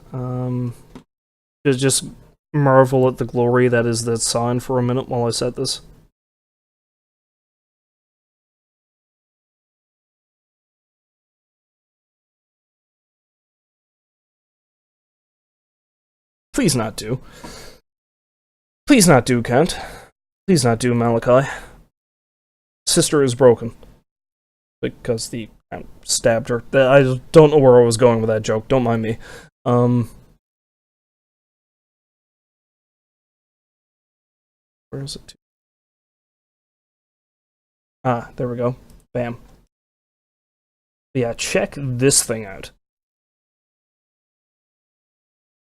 Just marvel at the glory that is that sign for a minute while I set this. Please not do. Please not do, Count. Please not do, Malachi. Sister is broken. Because the Count stabbed her. I don't know where I was going with that joke. Don't mind me. Where is it? Ah, there we go. Bam. Yeah, check this thing out.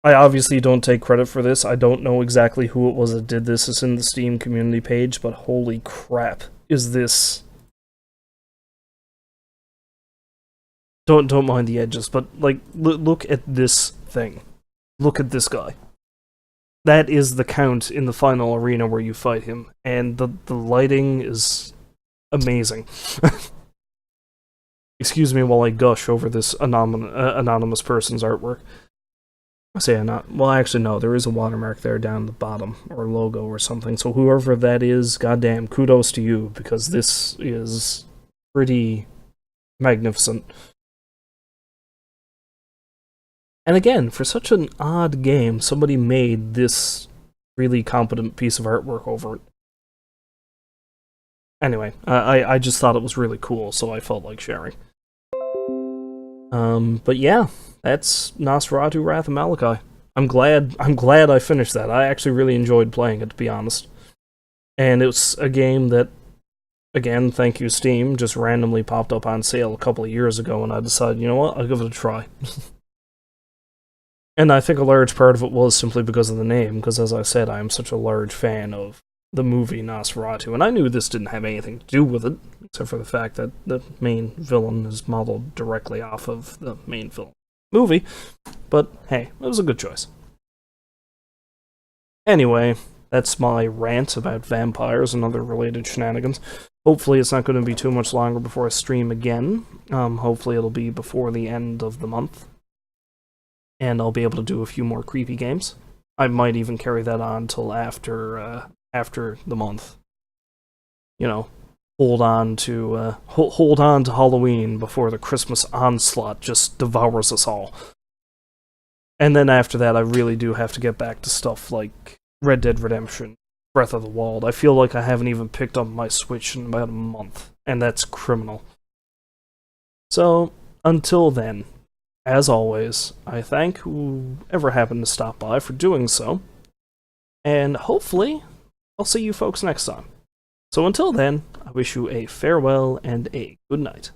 I obviously don't take credit for this. I don't know exactly who it was that did this. It's in the Steam community page, but holy crap, is this... Don't mind the edges, but, like, look at this thing. Look at this guy. That is the Count in the final arena where you fight him, and the lighting is amazing. Excuse me while I gush over this anonymous person's artwork. I say not. Well, actually, no. There is a watermark there down the bottom, or logo or something. So whoever that is, goddamn, kudos to you, because this is pretty magnificent. And again, for such an odd game, somebody made this really competent piece of artwork over it. Anyway, I just thought it was really cool, so I felt like sharing. But yeah, that's Nosferatu: Wrath of Malachi. I'm glad I finished that. I actually really enjoyed playing it, to be honest. And it was a game that, again, thank you Steam, just randomly popped up on sale a couple of years ago, and I decided, you know what, I'll give it a try. And I think a large part of it was simply because of the name, because as I said, I am such a large fan of the movie Nosferatu, and I knew this didn't have anything to do with it, except for the fact that the main villain is modeled directly off of the main villain movie, but hey, it was a good choice. Anyway, that's my rant about vampires and other related shenanigans. Hopefully it's not going to be too much longer before I stream again. Hopefully it'll be before the end of the month, and I'll be able to do a few more creepy games. I might even carry that on till after the month. You know, hold on to Halloween before the Christmas onslaught just devours us all. And then after that, I really do have to get back to stuff like Red Dead Redemption, Breath of the Wild. I feel like I haven't even picked up my Switch in about a month, and that's criminal. So, until then, as always, I thank whoever happened to stop by for doing so, and hopefully I'll see you folks next time. So until then, I wish you a farewell and a good night.